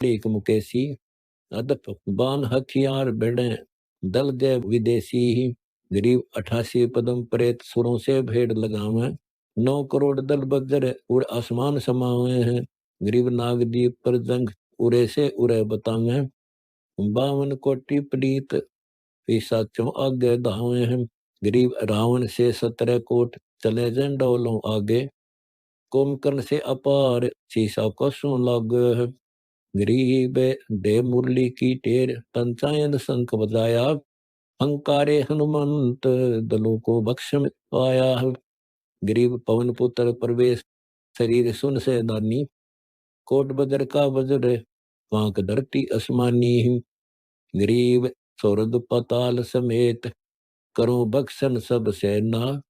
एक मुकेशी, अदप बान हथियार बेड़े, दल गए विदेशी ही। गरीब 88 पदम प्रेत सुरों से भेड़ लगावे, 9 करोड़ दल बज्र उड़ आसमान समावे हैं। गरीब नागदीप पर जंग उरे से उरे बतावे, 52 कोटि प्रीत पिशाचों आगे धावे हैं। गरीब रावण से 17 कोट चले जंडोलों आगे, कुंभकर्ण से अपार शीशा को सुन लागे है। गरीब दे मुरली की टेर पंचायन शंख बजाया, हंकारे हनुमंत दलों को बख्श में पाया है। गरीब पवन पुत्र प्रवेश शरीर सुन से दानी, कोट बजर का वज्र वांक धरती आसमानी। गरीब स्वर्ग पाताल समेत करो बख्शन सब सेना,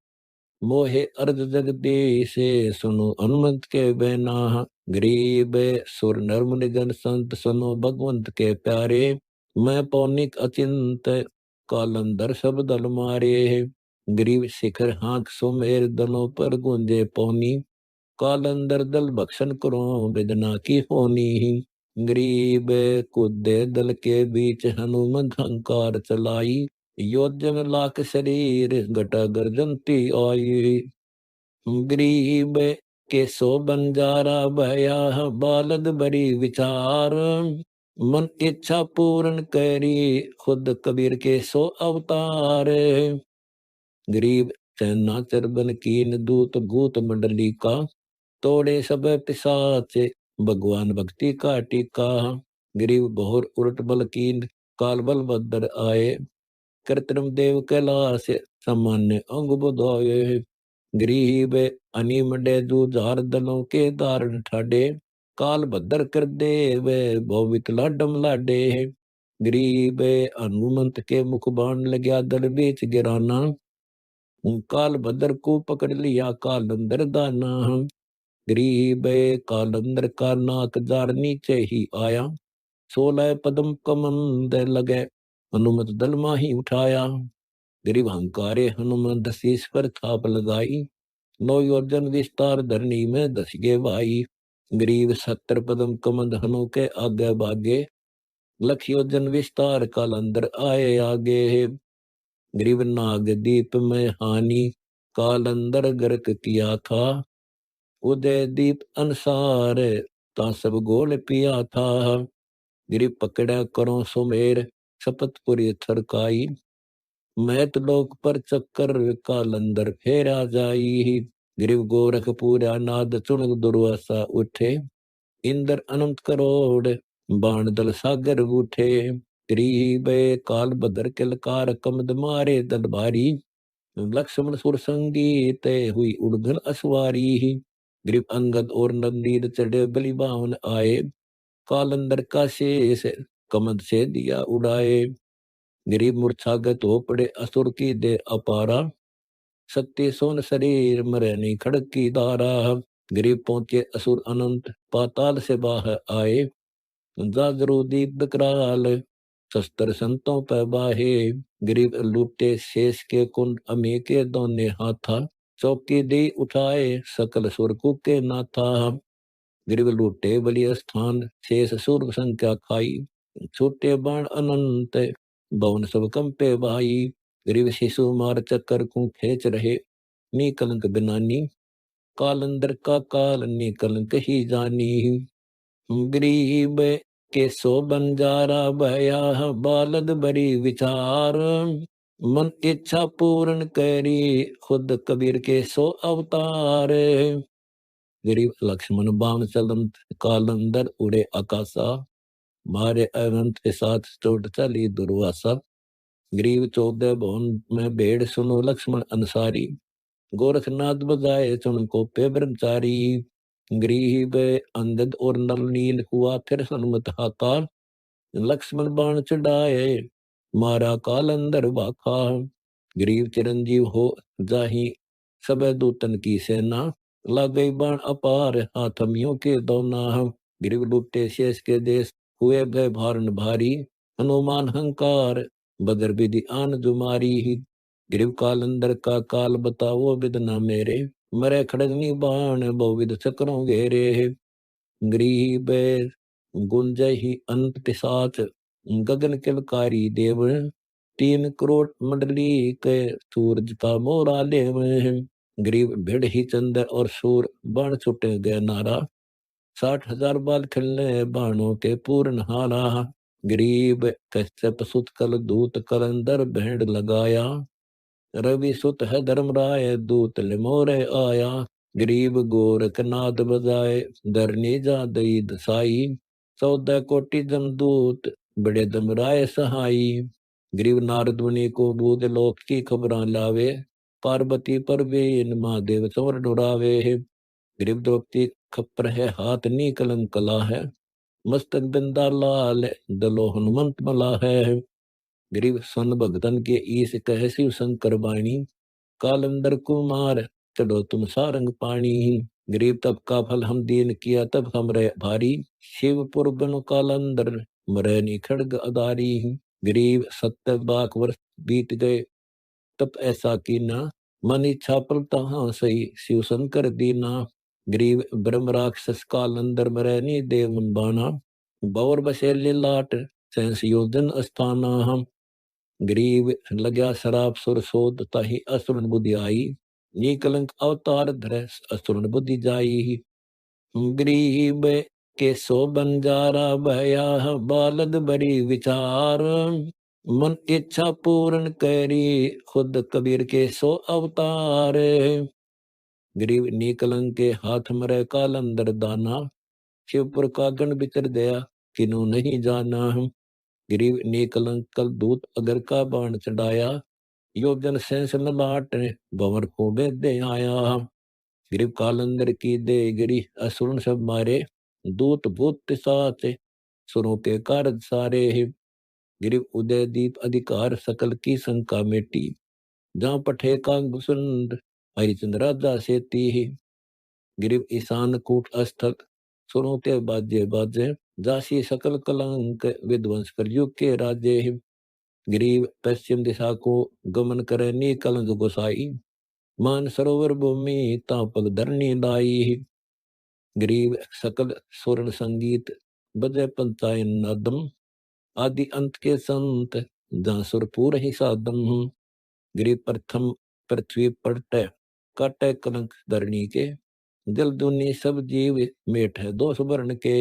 मोहे अर्ध जगदीश सुनो हनुमंत के बैना। गरीब सुर नर मुनि जन संत सुनो भगवंत के प्यारे, मैं पौनिक अचिंत कालंदर सब दल मारे। गरीब शिखर हाथ सुमेर दलों पर गूंजे पौनी, कालंदर दल भक्षण करो वेदना की होनी। गरीब कूदे दल के बीच हनुमंत हंकार चलाई, योजन लाख शरीर घटा गर्जनती आई। गरीब के सो बंजारा भया, बालद बड़ी विचार, मन इच्छा पूर्ण करी खुद कबीर के सो अवतार। गरीब चैना चरबन कीन दूत भूत मंडली का, तोड़े सब पिशाच भगवान भक्ति का टीका। गरीब बहुर उलट बल कीन काल बल बदर आए, कृत्रिम देव कैलाश सामान्य अंग बुधाए। गरीब अनिमडे जुझार दलों के दारण ठाडे, काल भद्र कर देव भोवित लाडम लाडे। गरीब हनुमंत के मुख बाण लग्या दल बीच गिराना, काल भद्र को पकड़ लिया कालंदर दाना। गरीब कालंदर का नाक जार नीचे ही आया, 16 पदम कमंद लगे हनुमत दल माही उठाया। गरीब हंकारे हनुमंत शीश पर थाप लगाई, 9 योजन विस्तार धरनी में 10 गे भाई। गरीब 70 पदम कमंद हनु के आगे भागे, लख योजन विस्तार कालंदर आए आगे। गरीब नाग दीप में हानि कालंदर गर्क किया था, उदय दीप अनुसार ता सब गोल पिया था। गिरी पकड़ा करो सुमेर शपथपुरी थरकाई, मैत लोक पर चक्कर कालंदर फेरा जाई। गिरिव गोरखपुरा नाद चुनक दुर्वासा उठे, इंद्र अनंत करोड़ बाण दल सागर उठे। गरीब काल बदर किलकार कमद मारे दल भारी, लक्ष्मण सुर संगीत हुई उड़घन असवारी। गरीब अंगद और नंदीर चढ़े बलि बावन आए, कालंदर का शेष कमद से दिया उड़ाए। गरीब मूर्छागत हो पड़े असुर की दे अपारा, सत्य सोन शरीर मरे नहीं खड़क की धारा। गरीब पहुंचे असुर अनंत पाताल से बाहर आए, जागरू दीप विकराल शस्त्र संतों पर बाहे। गरीब लूटे शेष के कुंड अमी के दोने हाथा, चौकी दी उठाए सकल सुर के नाथा। गरीब लूटे बलि स्थान शेष सुर संख्या खाई, छोटे बाण अनंत भवन सब कंपे भाई। गरीब शिशु मार चक्कर को खेच रहे, नी कलंक बिनानी कालंदर का काल नी कलंक ही जानी। गरीब के सो बंजारा भया, बालद बड़ी विचार, मन इच्छा पूर्ण करी खुद कबीर के सो अवतार। गरीब लक्ष्मण बाण चलन कालंदर उड़े आकाशा, मारे अनंत के साथ चोट चली दुर्वासा। गरीब 14 भवन में भेड़ सुनो लक्ष्मण अंसारी, गोरखनाथ बजाए चुन को पे ब्रह्मचारी। गरीब अंगद और नल नील हुआ फिर हनुमत हाथा, लक्ष्मण बाण चढ़ाए मारा कालंदर बाखा। गरीब चिरंजीव हो जाही सब दूतन की सेना, लग गई बाण अपार हाथमियों के दोना। गरीब लुटे शेष के देश हुए भय भारण भारी, हनुमान हंकार बदर विधि आन जुमारी। गरीब कालंदर का काल बताओ विदना मेरे, मरे खड़गनी बाण बहुविध चक्रों घेरे। गरीब गुंजय ही अंत पिशाच गगन किलकारी देव 3 करोड़ मंडली के सूरज का मोरा लेव गरीब भिड़ ही चंद्र और सूर बाण छुटे गए नारा 60,000 बाल खिलने बाणों के पूर्ण हारा गरीब कश्यप सुत कल दूत कलंदर भेंड लगाया रवि सुत है धर्मराय दूत लिमोरे आया गरीब गोरखनाथ बजाए धरनी जा दई दसाई 14 कोटि जमदूत बड़े दमराय सहाई गरीब नारद मुनि को बूझ लोक की खबरां लावे पार्वती पर बेन महादेव चवर डुरावे गरीब द्रौपदी खप्पर है हाथ नी कलम कला है मस्तक बिंदा लाल दलो हनुमंत मला है गरीब सन भगतन के ईस कह शिव शंकर बाणी कालंदर कुमार चढ़ो तुम सारंग पानी गरीब तब का फल हम दीन किया तब हमरे भारी शिवपुर बन कालंदर मरैनी खड़ग अदारी गरीब 70 लाख वर्ष बीत गए तब ऐसा कीना मन इच्छा पलता हाँ सही शिव शंकर दीना गरीब ब्रह्म राक्षस कालंदर मरैनी देव बाना बौर बसे लाट सहस योजन अस्थाना हम गरीब लग्या शराब सुर सोध ताहि असुरन बुद्धि आई नी कलंक अवतार धरे असुरन बुद्धि जाई गरीब के सो बंजारा भया बालद बड़ी विचार मन इच्छा पूर्ण करी खुद कबीर के सो अवतार गरीब नी कलंक के हाथ मरे कालंदर दाना शिवपुर का गण बिचर दया किनु नहीं जाना गरीब ने कलंक कल दूत अगर का बाण चढ़ाया योजन सेंस न लाट भंवर को दे आया गरीब कालंदर की दे गिरी असुरन सब मारे दूत भूत साथ सुरों के कारज सारे गरीब उदय दीप अधिकार सकल की शंका मेटी जहाँ पठे का गुसुंद हरिचंद्र राजा सेती गरीब ईशान कूट अस्थल सुरों के बाजे बाजे जासी सकल कलंक विध्वंस कर युग के राजे गरीब पश्चिम दिशा को गमन करे नी कलंक गोसाई मान सरोवर भूमि तापक धरनी लाई गरीब सकल स्वर्ण संगीत बजे पंचायन नादम आदि अंत के संत जहाँ सुरपुर ही सादम गरीब प्रथम पृथ्वी पलटे काटे कलंक धरणी के जल दुनी सब जीव मेट है दोष वर्ण के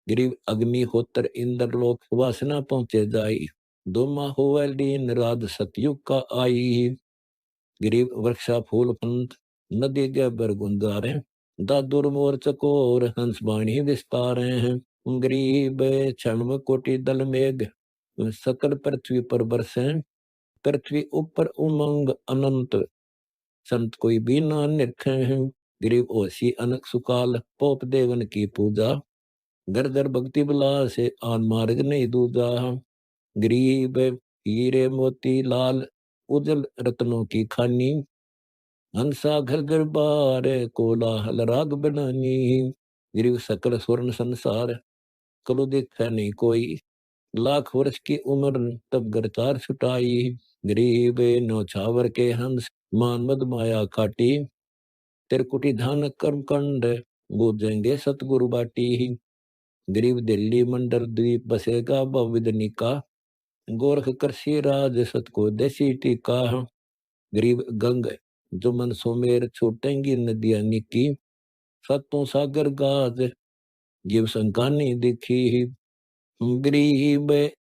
गरीब अग्निहोत्र इंद्र लोक वासना पहुंचे जाई दोमा होवे लीन राध सतयुग का आई गरीब वृक्षा फूल पंत नदी के बरगुंदारे दादुर मोर चकोर हंस वाणी विस्तारे हैं गरीब क्षण कोटि दल मेघ सकल पृथ्वी पर बरसे पृथ्वी ऊपर उमंग अनंत संत कोई भी ना निरखे हैं गरीब ओसी अनक सुकाल पोप देवन की पूजा घर घर भक्ति विलास आन मार्ग नहीं दूजा गरीब हीरे मोती लाल उजल रत्नों की खानी हंसा घर घर बार कोलाहल राग बनानी गरीब सकल स्वर्ण संसार कलो देखा नहीं कोई लाख वर्ष की उम्र तब गरतार छुटाई गरीब नौछावर के हंस मान मद माया काटी तिरकुटी धान कर्म कंड बूझेंगे सतगुरु बाटी गरीब दिल्ली मंडल द्वीप बसेगा भविदनी का गोरख कृषि राज सत को देसी टीका गरीब गंग जो मन सोमेर छूटेंगी नदियां निकी सतों सागर गाज जीव शंका नहीं दिखी गरीब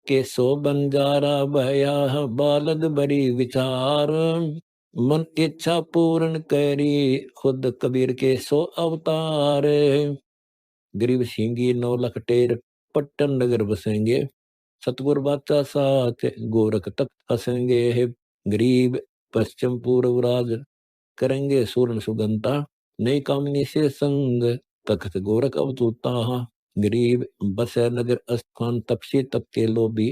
के सो बंजारा भया बालद बड़ी विचार मन इच्छा पूर्ण करी खुद कबीर के सो अवतार गरीब सिंगी 9 लख टेर पट्टन नगर बसेंगे सतगुर बाचा साथ गोरख तख्त हसेंगे गरीब पश्चिम पूर्व राज करेंगे सूर्ण सुगंता नई कामनी से संग तख्त गोरख अवतूता गरीब बसे नगर अस्थान तपसी तप के लोभी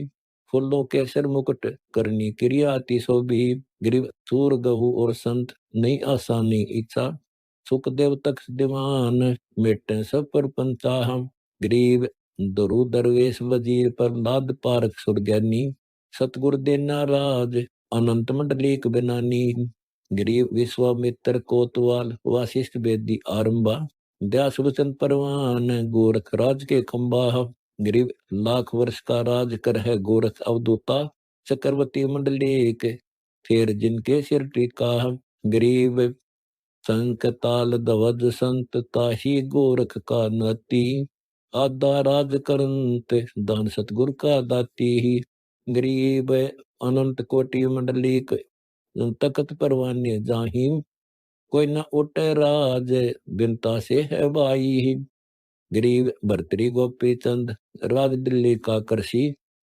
फूलों के सिर मुकुट करनी क्रिया अति शोभी गरीब सूर गहु और संत नई आसानी इच्छा सुखदेव तख्त दीवान मेटे सब पर पंचा गरीब दरु दरवेश वजीर पर लाद पारक सुरज्ञानी सतगुर देना राज अनंत मंडलीक बनानी गरीब विश्वामित्र कोतवाल वासिष्ठ वेदी आरंभा दयास वचन परवान गोरख राज के खंबा। गरीब लाख वर्ष का राज कर है गोरख अवधूता। चक्रवर्ती मंडलीक फिर जिनके सिर टीका। गरीब संक ताल ध्वज संत ताही गोरख का नाती। आदा राज करंत दान सतगुर का दाती। गरीब अनंत कोटि मंडलीक तकत परवान्य जाही। कोई न उठे राज बिनता से है बाई। गरीब भर्तरी गोपी चंद राज दिल्ली का करसी।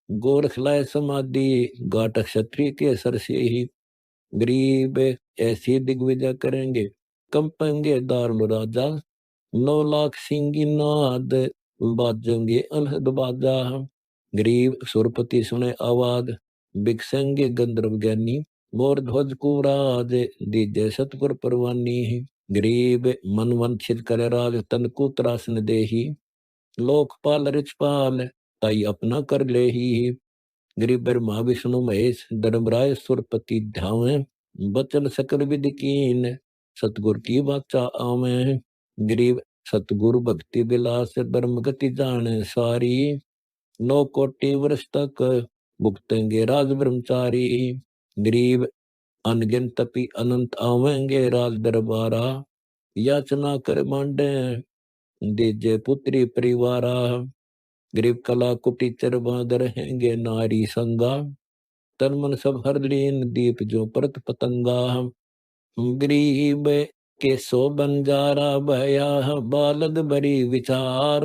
गोरख लाए समाधि गाट क्षत्रिय के सर से ही। गरीब ऐसी दिग्विजय करेंगे कंपेंगे दारुल राजा। 9 लाख सिंगी नाद बाजेंगे अलहद बाजा। गरीब सुरपति सुने आवाज बिकसेंगे गंधर्व ज्ञानी। मोर ध्वज कुराज दीजे सतपुर परवानी। गरीब मन वंचित करे राज तन को त्रासन देही। लोकपाल रिचपाल ताई अपना कर ले ही। गरीब ब्रह्मा विष्णु महेश धर्मराय सुरपति ध्यावे। बचन सकल विधि कीन सतगुर की बाचा आवे। गरीब सतगुरु भक्ति विलास ब्रह्म गति जाने सारी। 9 कोटि वर्ष तक भुगतेंगे राज ब्रह्मचारी। गरीब अनगिन तपी अनंत आवेंगे राज दरबारा। याचना कर मांडे दीजे पुत्री परिवारा। गरीब कला कुटी चरबाद रहेंगे नारी संगा। तन मन सब हर लीन दीप जो परत पतंगा। गरीब के सो बंजारा भया बालद बड़ी विचार।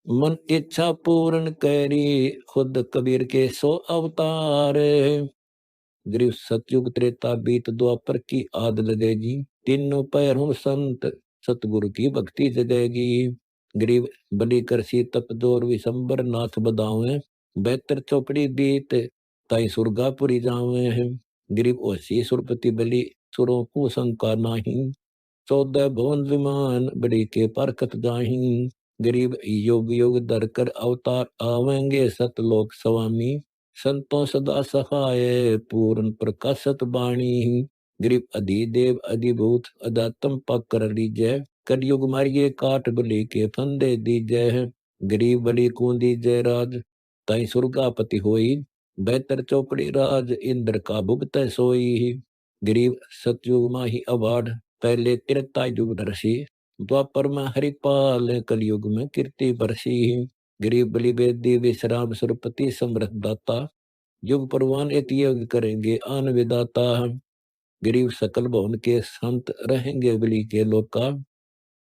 मन इच्छा पूर्ण करी खुद कबीर के सो अवतार। गरीब सतयुग त्रेता बीत द्वापर की आद लगेगी। तीनों पैर हूं संत सतगुरु की भक्ति जगेगी। गरीब बलि करसी तप जोर विशंबर नाथ बदावे। बेहतर चौपड़ी बीत ताई सुरगापुरी जावे हैं। गरीब ओसी सुरपति बलि सुरों को शंका नाही। 14 भवन विमान बड़ी के परकत जाही। गरीब योग योग धर कर अवतार आवेंगे सतलोक स्वामी। संतों सदा सहाय पूर्ण प्रकाशत बाणी। गरीब अधिदेव अधिभूत अदातम पकर लीजय। कलयुग मारिये काट बलि के फंदे दीजय। गरीब बलि को दीजय राज ताई सुरगापति होई। बेहतर चौपड़ी राज इंद्र का भुगत सोई। गरीब सतयुग माही अबाढ़ पहले त्रेता युग दर्शी। द्वापर में हरिपाल कलयुग में कीर्ति बरसी। गरीब बलि बेदी विश्राम सुरपति समृत दाता। युग परवान एक योग करेंगे आन विदाता। गरीब सकल भवन के संत रहेंगे बलि के लोका।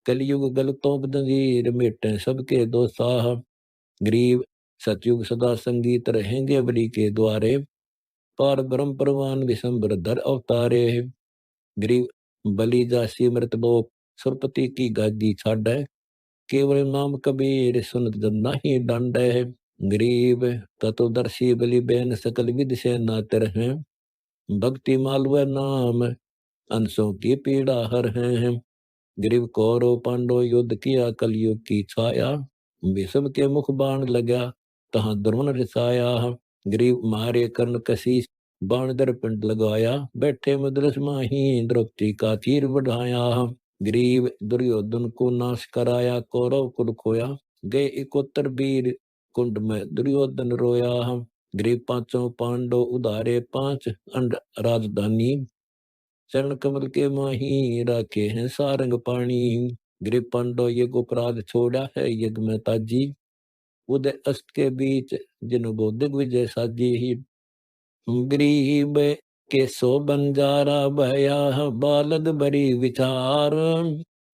कलयुग गलतों जंजीर मिटे सबके दोसा। गरीब सतयुग सदा संगीत रहेंगे बलि के द्वारे। पार ब्रह्म परवान विशंबर धर अवतारे। गरीब बलि जासी मृत लोक सुरपति की गादी छाड़। केवल नाम कबीर सुनत जन नाही डांड। गरीब तत्वदर्शी बलि बैन सकल विधि से नातर हैं। भक्ति मालव नाम अंशों की पीड़ा हर हैं। गरीब कौरव पांडव युद्ध किया कलयुग की छाया। विषम के मुख बाण लगा तहां द्रोण रिसाया। गरीब मारे कर्ण कसी बाण दर्पण लगाया। बैठे मदरस माही द्रौपदी का तीर बढ़ाया। गरीब दुर्योधन को नाश कराया कौरव कुल खोया। गए 71 वीर कुंड में दुर्योधन रोया। गरीब पांचों पांडव उधारे 5 अंड राजधानी। चरण कमल के माही राखे हैं सारंग पानी। गरीब पांडव ये अपराध छोड़ा है यज्ञ में ताजी। उदय अस्त के बीच जिनको दिग्विजय साजी ही। गरीब के सो बंजारा भया बालद बड़ी विचार।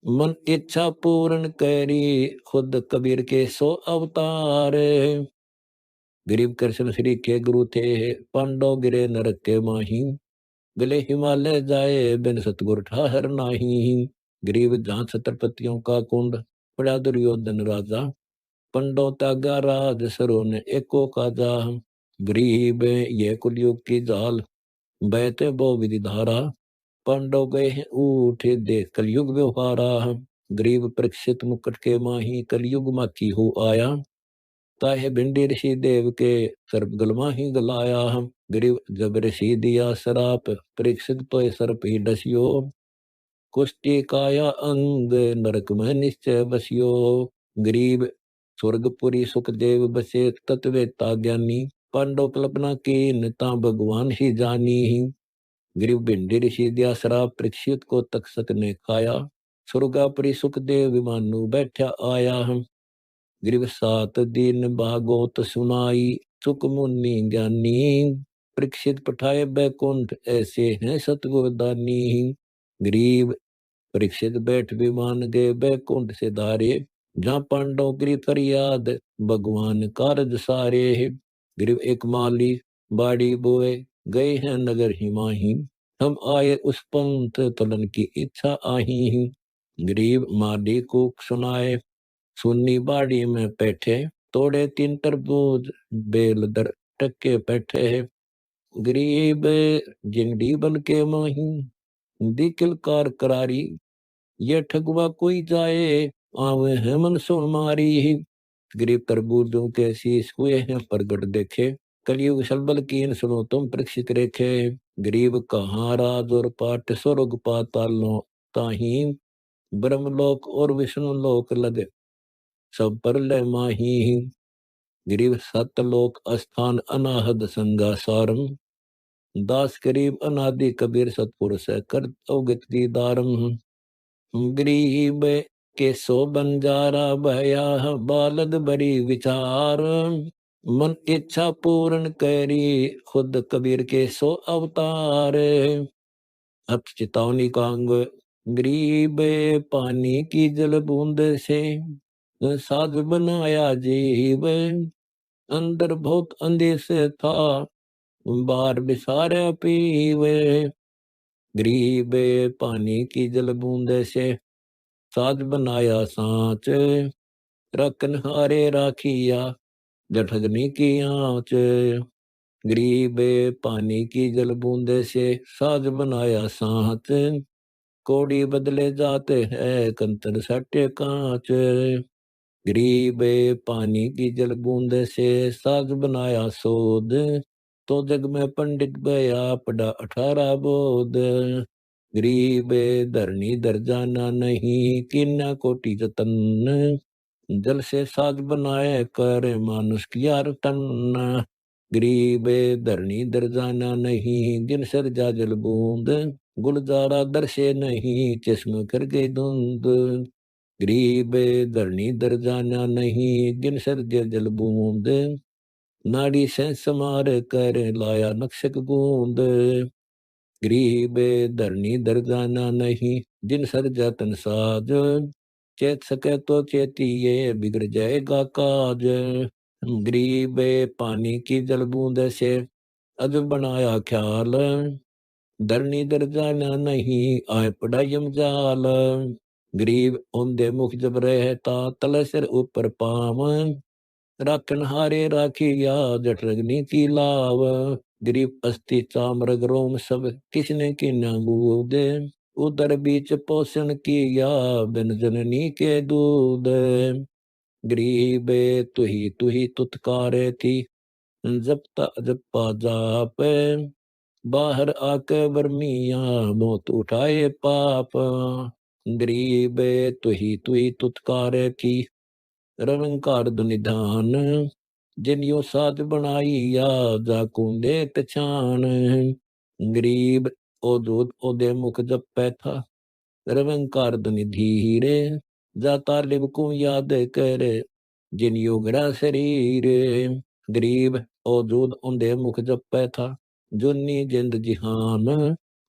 मन इच्छा पूर्ण करी खुद कबीर के सो अवतार। गरीब कृष्ण श्री के गुरु थे पांडव गिरे नरक के माही। गले हिमालय जाए बिन सतगुर ठहर नाही। गरीब जहाँ छत्रपतियों का कुंड पड़ा दुर्योधन राजा। पंडो त्यागा राज सरो ने एको काजा। गरीब ये कुलयुग की जाल बहते बो विधि धारा। पांडव गए हैं उठे देख कलयुग व्यवहारा। गरीब परीक्षित मुकुट के माही कलयुग माखी हो आया। ताहे भिंडी ऋषि देव के सर्प गलमा ही गलाया। गरीब जब ऋषि दिया सराप परीक्षित तो सर्प ही डसियो। कुष्टि काया अंग नरक में निश्चय बसियो। गरीब स्वर्गपुरी सुखदेव बसे तत्वेता ज्ञानी। पांडव कल्पना की नता भगवान ही जानी। गरीब भिंडी ऋषि दिया श्राप परीक्षित को तक्षक ने खाया। स्वर्गापुरी सुखदेव विमानु बैठा आया। गरीब 7 दिन भागवत सुनाई। सुख मुनि ज्ञानी। परीक्षित पठाए बैकुंठ ऐसे हैं सतगुरु दानी। गरीब परीक्षित बैठ विमान गए बैकुंठ से धारे। जहाँ पांडव गिरी फरियाद भगवान कारज सारे। गरीब एक माली बाड़ी बोए गए हैं नगर हिमाही। हम आए उस पंथ तलन की इच्छा आही। गरीब माली को सुनाए सुन्नी बाड़ी में बैठे। तोड़े 3 तरबूज बेल दर टके बैठे। गरीब जिंगड़ी बन के माही दिकिल कार करारी। ये ठगवा कोई जाए आवे है मन सो मारी। गरीब तरबूजों के शीश हुए हैं प्रगट देखे। कलयुग सलबल कीन सुनो तुम परीक्षित रेखे। गरीब कहाँ राज और पाठ स्वर्ग पातालों ताही। ब्रह्मलोक और विष्णु लोक लगे सब पर ले माही। गरीब सतलोक स्थान अनाहद संगा सारम। दास गरीब अनादि कबीर सतपुरुष कर अवगत दीदारम। गरीब के सो बंजारा भया बालद बड़ी विचार। मन इच्छा पूर्ण करी खुद कबीर के सो अवतार। अब चेतावनी का अंग। गरीब पानी की जल बूंद से साध बनाया जीव। अंदर बहुत अंदेश था बार बिसारे पीवे। गरीब पानी की जल बूंद से साज बनाया सांच। रखन हारे राखिया जठगनी की आँच। गरीब पानी की जल बूंदे से साज बनाया सांच। कोड़ी बदले जाते हैं कंतर सटे कांच। गरीब पानी की जल बूंदे से साज बनाया सोद। तो जग में पंडित गया पड़ा 18 बोध। गरीब धरनी दर जाना नहीं किन्ना कोटि जतन। जल से साज बनाए कर मानुष किया तन। गरीब धरनी दर जाना नहीं जिन सर जा जल बूंद। गुलजारा दर से नहीं चश्म कर गई धुंध। गरीब धरनी दर जाना नहीं जिन सर जा जल बूंद। नाड़ी से समार कर लाया नक्शक गूंद। गरीब धरनी दर जाना नहीं जिन सर जतन साज। चेत सके तो चेतिए बिगड़ जाएगा काज। गरीब पानी की जल बूंद से अज बनाया ख्याल। धरनी दर जाना नहीं आए पढ़ाई जाल। गरीब औंधे मुख जब रहता तले सिर ऊपर पाव। राखन हारे राखिया जठरग्नि की लाव। गरीब अस्थि चाम रग रोम सब किसने की नागूद। उदर बीच पोषण किया बिन जननी के दूध। गरीब तुही तुतकारे थी जपता जपा जाप। बाहर आके बर्मिया मौत उठाए पाप। गरीब तुही तुतकारे की रंकार निधान। जिन यो साध बनाई या जाकूंदे पहचान। गरीब ओ दूध ओदे मुख जपै था रंकार धीरे। जाता लिव को याद करे जिन योगड़ा शरीर। गरीब ओ दूध ओदे मुख जपै था जुनी जिंद जिहान।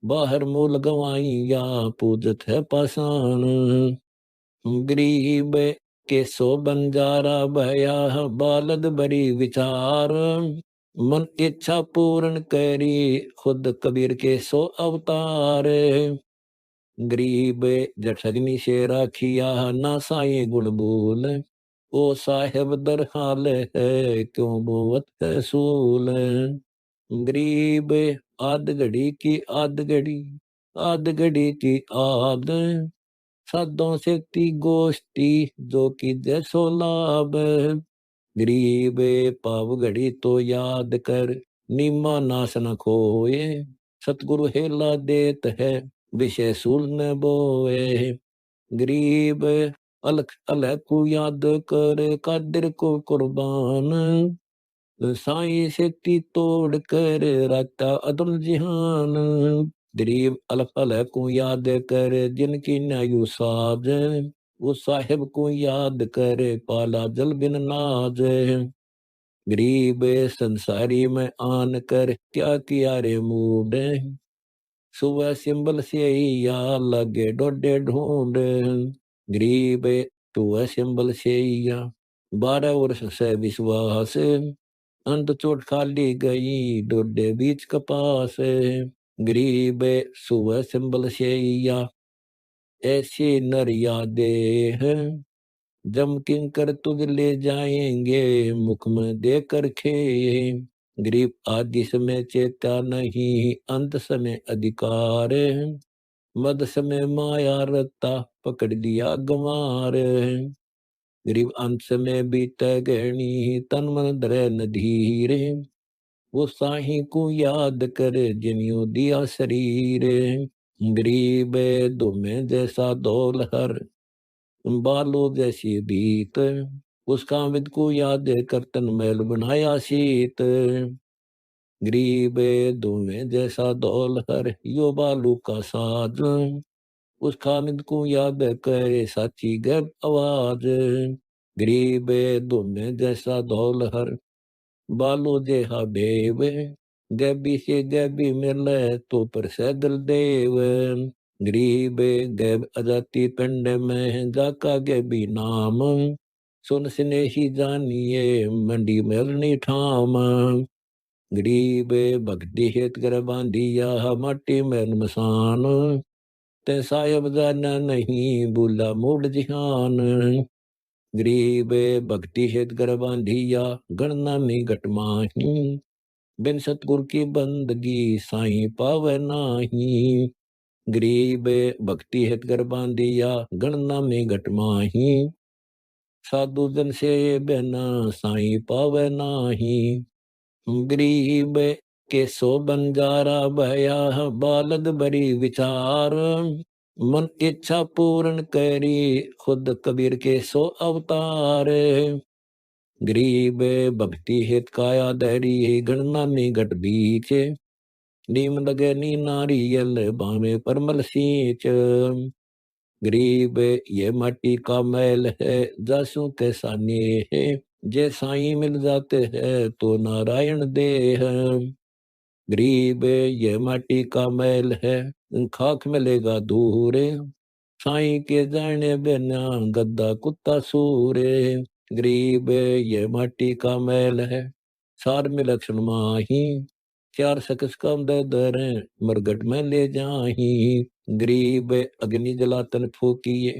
बाहर मूल गवाई या पूजत है पाषाण। गरीब के सो बंजारा भया बालद बड़ी विचार। मन इच्छा पूर्ण करी खुद कबीर के सो अवतार। गरीब जठगनी से राखिया ना साई गुण बोल। ओ साहेब दर हाल है क्यों बोवत है सूल। गरीब आद घड़ी की आद घड़ी आद घड़ी की आद। साधों से ती गोष्ठी जो कि जैसो लाभ। गरीब पाव घड़ी तो याद कर नीमा नाश न खोए। सतगुरु हेला देत है विषय सूल न बोए। गरीब अलख अलह को याद कर कादिर को कुर्बान। साई शक्ति तोड़ कर राता अदल जिहान। गरीब अलख अलह को याद कर जिनकी नयु साज। वो साहिब को याद कर पाला जल बिन नाज। गरीब संसारी में आन कर क्या किया रे मूड। सुबह सिंबल से या लगे डोडे ढूंढ। गरीब तू सिंबल से या 12 वर्ष से विश्वास। अंत चोट खाली गई डोडे बीच कपास। गरीब सुबह सिंबल से या ऐसे नर यादे हैं। जम किंकर तुझ ले जाएंगे मुख में देकर खे। गरीब आदि समय चेता नहीं अंत समय अधिकार। मद समय माया रता पकड़ लिया गंवार। गरीब अंत समय बीत गहनी तन मन धरे नधीर। वो साही को याद कर जिनियो दिया शरीर। गरीब दो में जैसा दौल हर बालो जैसी बीत। उस कामिद को याद कर तन मैल बनाया शीत। गरीब दुमे जैसा दौल हर यो बालू का साज। उस खामिद को याद करे साची गैब आवाज। गरीब दुमे जैसा दौल हर बालो जेहा बेव। गैबी से गैबी मिले तो पर सैदल देव। गरीब गैब अजाती पिंड में जाका गैबी नाम। सुन स्नेही जानिए मंडी मेलनी ठाम। गरीब भक्ति हेत कर बांधिया माटी में मसान। ते सायब जाना नहीं भूला मूड जिहान। गरीब भक्ति हेत कर बांधिया गणना में घट माही। बिन सतगुर की बंदगी साईं पावे नाही। गरीब भक्ति हेत कर बांधिया गणना में घट माही। साधु जन से बिना साईं पावे नाही। गरीब के सो बंजारा भया बालद बड़ी विचार। मन इच्छा पूर्ण करी खुद कबीर के सो अवतार। गरीब भक्ति हित काया धैरी गणना में घट बीच। नीम लगे नी नारियल बामे परमल सींच। गरीब ये माटी का मैल है जासू कैसा नेह है। जे साईं मिल जाते हैं तो नारायण देह। गरीब ये माटी का मैल है खाक मिलेगा दूर। साईं के जाने बिना गद्दा कुत्ता सूरे। गरीब ये माटी का मैल है सार में लक्षण माही। चार सकस कम दे दरे मरगट में ले जाही। गरीब अग्नि जलातन फूकिए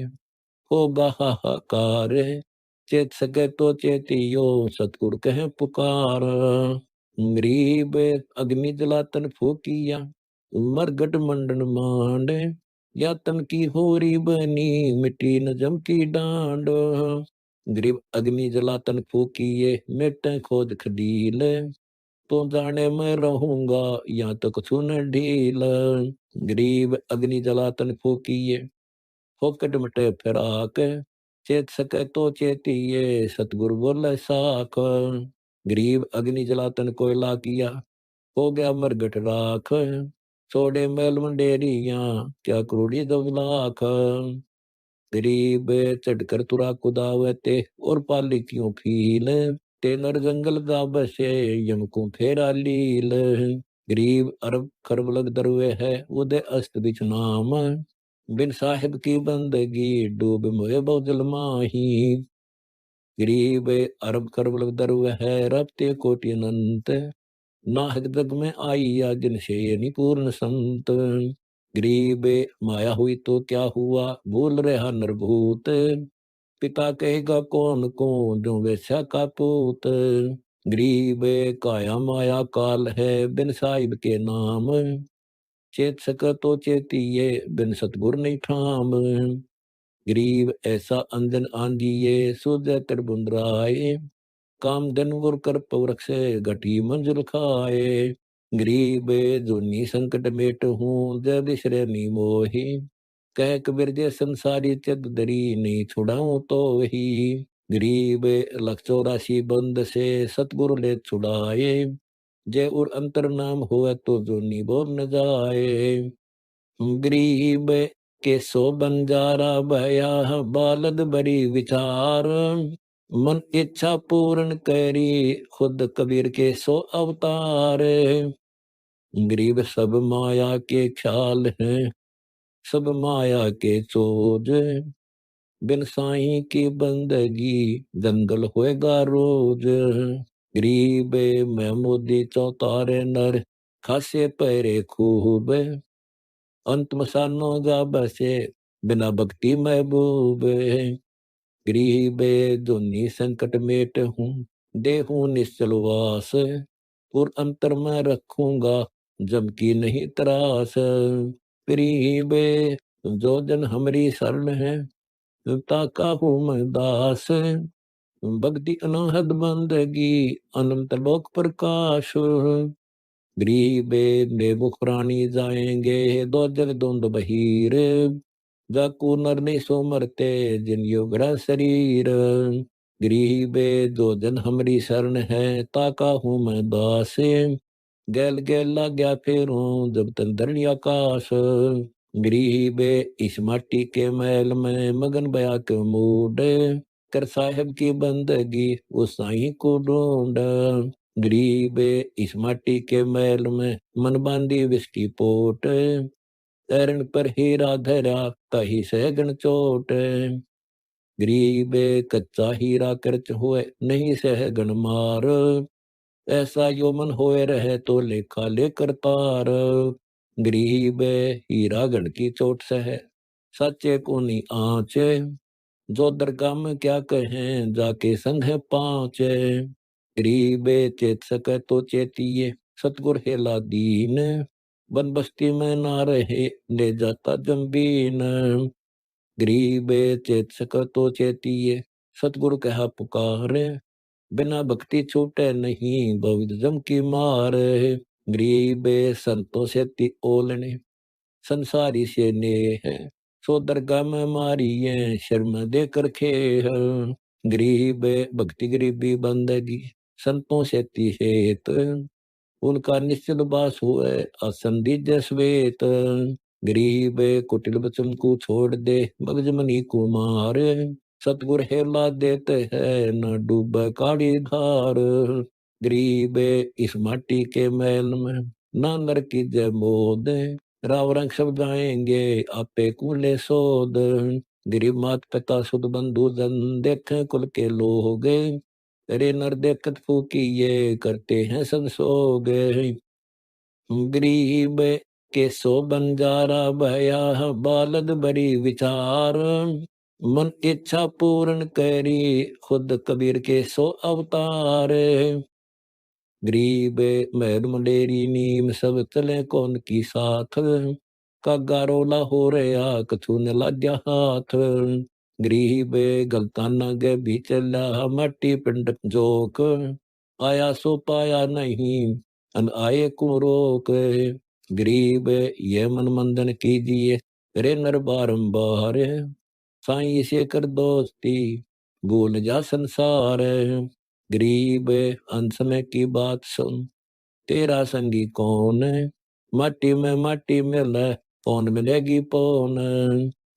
होगा हाहाकार। चेत सके तो चेतियो सतगुर कहे पुकार। गरीब अग्नि जलातन फूकिया मरगट मंडन मांड। या तन की होरी बनी मिट्टी न जम की डांड। गरीब अग्नि जलातन फूकिए मिटे खोद खडील। तो जाने मैं रहूंगा या तक सुन ढील। गरीब अग्नि जलातन फूकिए फोकट मटे फिराक। चेत सके तो चेतिए सतगुरु बोले साख। गरीब अग्नि जलातन कोयला किया हो गया मरगट राख। छोड़े मैल मंडेरिया क्या करोड़ी 2 लाख। गरीब चढ़कर तुरा कुदावते और पाली क्यों फील। तेनर जंगल दा बसे यम को फेरा लील। गरीब अरब खरब लग दरवे है उदय अस्त बिच नाम। बिन साहिब की बंदगी डूब मोए बहुजल माही। गरीब अरब खरब लग दरवे है रबते कोटि अनंत। नाहक जग में आई या जिन से निपूर्ण संत। गरीब माया हुई तो क्या हुआ भूल रहा नरभूत। पिता कहेगा कौन को जो वैसा का पूत। गरीब काया माया काल है बिन साहिब के नाम। चेत सक तो चेतिए बिन सतगुर नहीं ठाम। गरीब ऐसा अंजन आंधिए सूझे त्रिभुंद्राए। काम धन गुर कर पवरख से घटी मंजुल खाए। गरीब जोनी संकट मेट हूँ, जब श्रेणी मोही। कह कबीर जे संसारी त्यज दरी, नहीं छुड़ाऊं तो ही। गरीब लख 84 बंद से, सतगुरु ले छुड़ाए। जय उर अंतर नाम होए, तो जो निबोर न जाए। गरीब के सो बंजारा भया, बालद बड़ी विचार। मन इच्छा पूर्ण करी, खुद कबीर के सो अवतार। गरीब सब माया के ख्याल हैं, सब माया के चोज। बिन साईं की बंदगी, जंगल होएगा रोज। गरीब मैं मोदी चौतारे नर, खासे पैरे खूब। अंत मसानो जा बसे, बिना भक्ति महबूब। गरीब दुनी संकट मेट हूँ, देहूँ निश्चल वास। और अंतर में रखूंगा, जम की नहीं त्रास। गरीब जो जन हमारी शरण है, ताका हूँ मैं दास। भक्ति अनहद बंदगी, अनंत लोक प्रकाश। गरीब बेमुख प्राणी जाएंगे, दो जग द्वंद बहीर। जाकू नर नहीं सो मरते, जिन योगरा शरीर। गरीब जो जन हमारी शरण है, ताका हूँ मैं दास। गैल गैल लाग्या फेरूं, जब तन धरणी आकाश। गरीब इस माटी के मैल में, मगन बया के मूड। कर साहेब की बंदगी, उस साईं को ढूंढ। गरीब इस माटी के मैल में, मन बांधी विष्टि पोट। तैरण पर हीरा धरा, ताही सहगन चोट। गरीब कच्चा हीरा कर्च हुए, नहीं सहगन मार। ऐसा यो मन होए रहे, तो लेखा लेकर तार। गरीब हीरा गढ़ की चोट सह, साचे को नी आँच। जो दरगाह में क्या कहें, जाके संग है पाँच। गरीब चेत सके तो चेतिए, सतगुर हेला दीन। बन बस्ती में ना रहे, ले जाता जम्बीन। गरीब चेत सके तो चेतिए, सतगुरु कहा पुकारे। बिना भक्ति छूटे नहीं, बहुत जम की मार। गरीब संतों से ती ओलने, संसारी से ने है। सो दरगाह में मारी है, शर्म देकर खे है। गरीब भक्ति गरीबी बंदगी, संतों से ती हेत। उनका निश्चित बास हुए, आसन दीजय श्वेत। गरीब कुटिल बचन को छोड़ दे, मगज मनी कुमार। सतगुर हेला देते हैं, न डूबे काड़ी धार। गरीब इस माटी के मैल में, ना नर की जय मोद। राव रंग सब जाएंगे, आपे कूले सोद। गरीब मात पिता सुध बंधु जन, देखे कुल के लोग। तेरे नर देखत फूकिए, करते हैं संसोग। गरीब के सो बंजारा भया, बालद बड़ी विचार। मन इच्छा पूर्ण करी, खुद कबीर के सो अवतार। गरीब महल मंडेरी नीम, सब चले कौन की साथ। कागा रोला हो रहा, कछु न लाजा हाथ। गरीब गलताना गे भी चला, मट्टी पिंड जोक। आया सो पाया नहीं, अन आए को रोक। गरीब ये मन मंदन कीजिए, रे नर बारंबार। साईं से कर दोस्ती, भूल जा संसार। गरीब अंत समय की बात सुन, तेरा संगी कौन। माटी में माटी मिल, पौन मिलेगी पौन।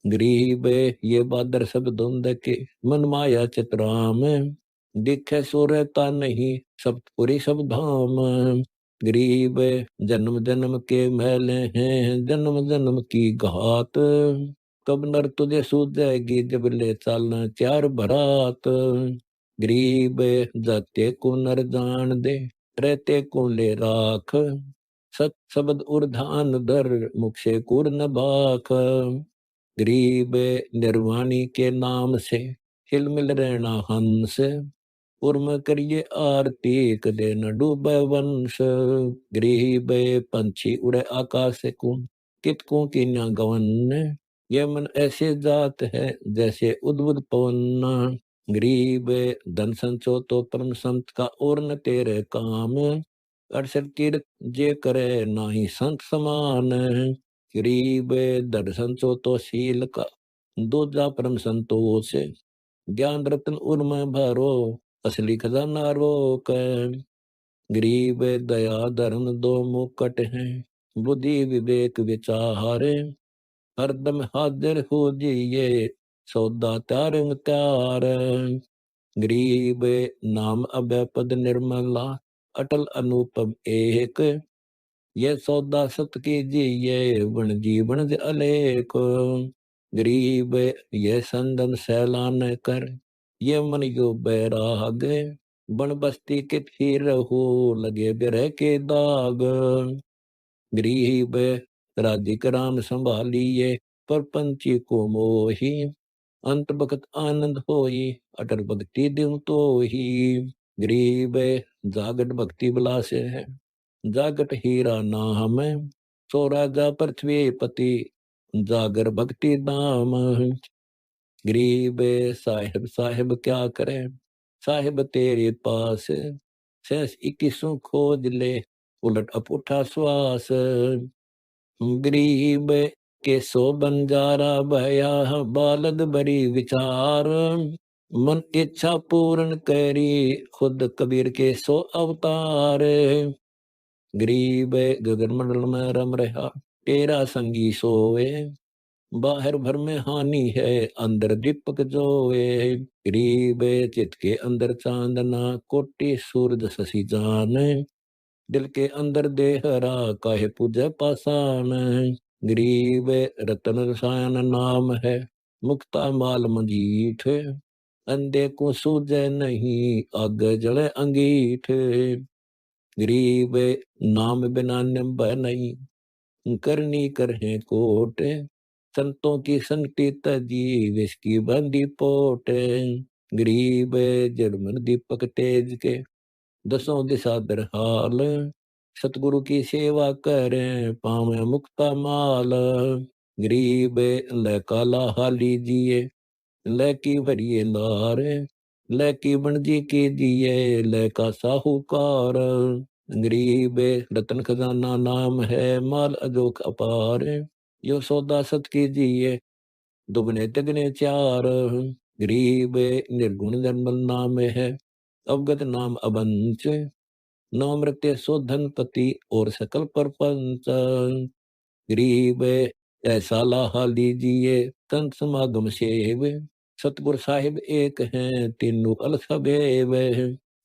गरीब ये बादर सब धुंध के, मन माया चितराम। दिखे सूरता नहीं, सब पूरी सब धाम। गरीब जन्म जन्म के मैले हैं, जन्म जन्म की घात। कब नर तुझे सूझेगी, जब ले चालना चार बरात। गरीब जाते को नर जान दे, रहते को ले राख। सत शब्द उर्धान धर, मुख से कुर न बाख। गरीब निर्वाणी के नाम से, हिल मिल रहना हंस। उर्म करिए आरती, कदे न डूबे वंश। गरीब पंछी उड़े आकाश को, कितकों की न गवन। ये मन ऐसे जात है, जैसे उद्भुत पवन। गरीब धन संचो तो परम संत का, और न तेरे काम। अड़सठ तीर्थ जे करे नाही संत समान। गरीब दर्शन चो तो शील का दूजा परम संतोष। ज्ञान रत्न उर्म भरो असली खजाना रोक। गरीब दया धर्म दो मुकट हैं बुद्धि विवेक विचार। हरदम हाजिर हो जिये सौदा त्यारंग त्यार। गरीब नाम अभय पद निर्मला अटल अनुपम एक। ये सौदा सत कीजिए बन जीवन अलेख। गरीब ये संदन सैलान कर ये मन यो बैराग। बन बस्ती के फिर रहो लगे बिरह के दाग। गरीब राधिक राम संभालिए पर पंछी को मोही। अंत बखत आनंद होई अटल भक्ति दिव तो ही। गरीब जागट भक्ति बिलास है जागट हीरा नाम। सो राजा पृथ्वी पति जागर भक्ति दाम। गरीब साहिब साहिब क्या करे साहिब तेरे पास। सहस 21 खोज ले उलट अपुठा श्वास। गरीब के सो बंजारा भया बालद बड़ी विचार। मन इच्छा पूर्ण करी खुद कबीर के सो अवतार। गरीब गगन मंडल में रम रहा तेरा संगी सोए। बाहर भर में हानि है अंदर दीपक जोए। गरीब चित के अंदर चांदना कोटि सूरज शशि जान। दिल के अंदर देहरा काहे पूजै पाषाण। गरीब रतन रसायन नाम है मुक्ता माल मंजीठ। अंधे को सूझे नहीं आग जले अंगीठ। गरीब नाम बिना निम्ब नहीं करनी करहे कोट। संतों की संगति तजी विष की बंदी पोट। गरीब जर्मन दीपक तेज के दसों दिशा दरहाल। सतगुरु की सेवा करें पावे मुक्ता माल। गरीब ले काला लीजिए ले की भरिए लार। ले की बनजी की दिए ले का साहूकार। गरीब रतन खजाना नाम है माल अजोक अपार। यो सौदा सत कीजिए दुगने तिगने चार। गरीब निर्गुण निर्मल नाम है अवगत नाम अबंच। नाम रखते सो धनपति और सकल परपंच। गरीब ऐसा लाहा लीजिए संत समागम सेव। सतगुर साहिब एक हैं तीनों फल सभेव।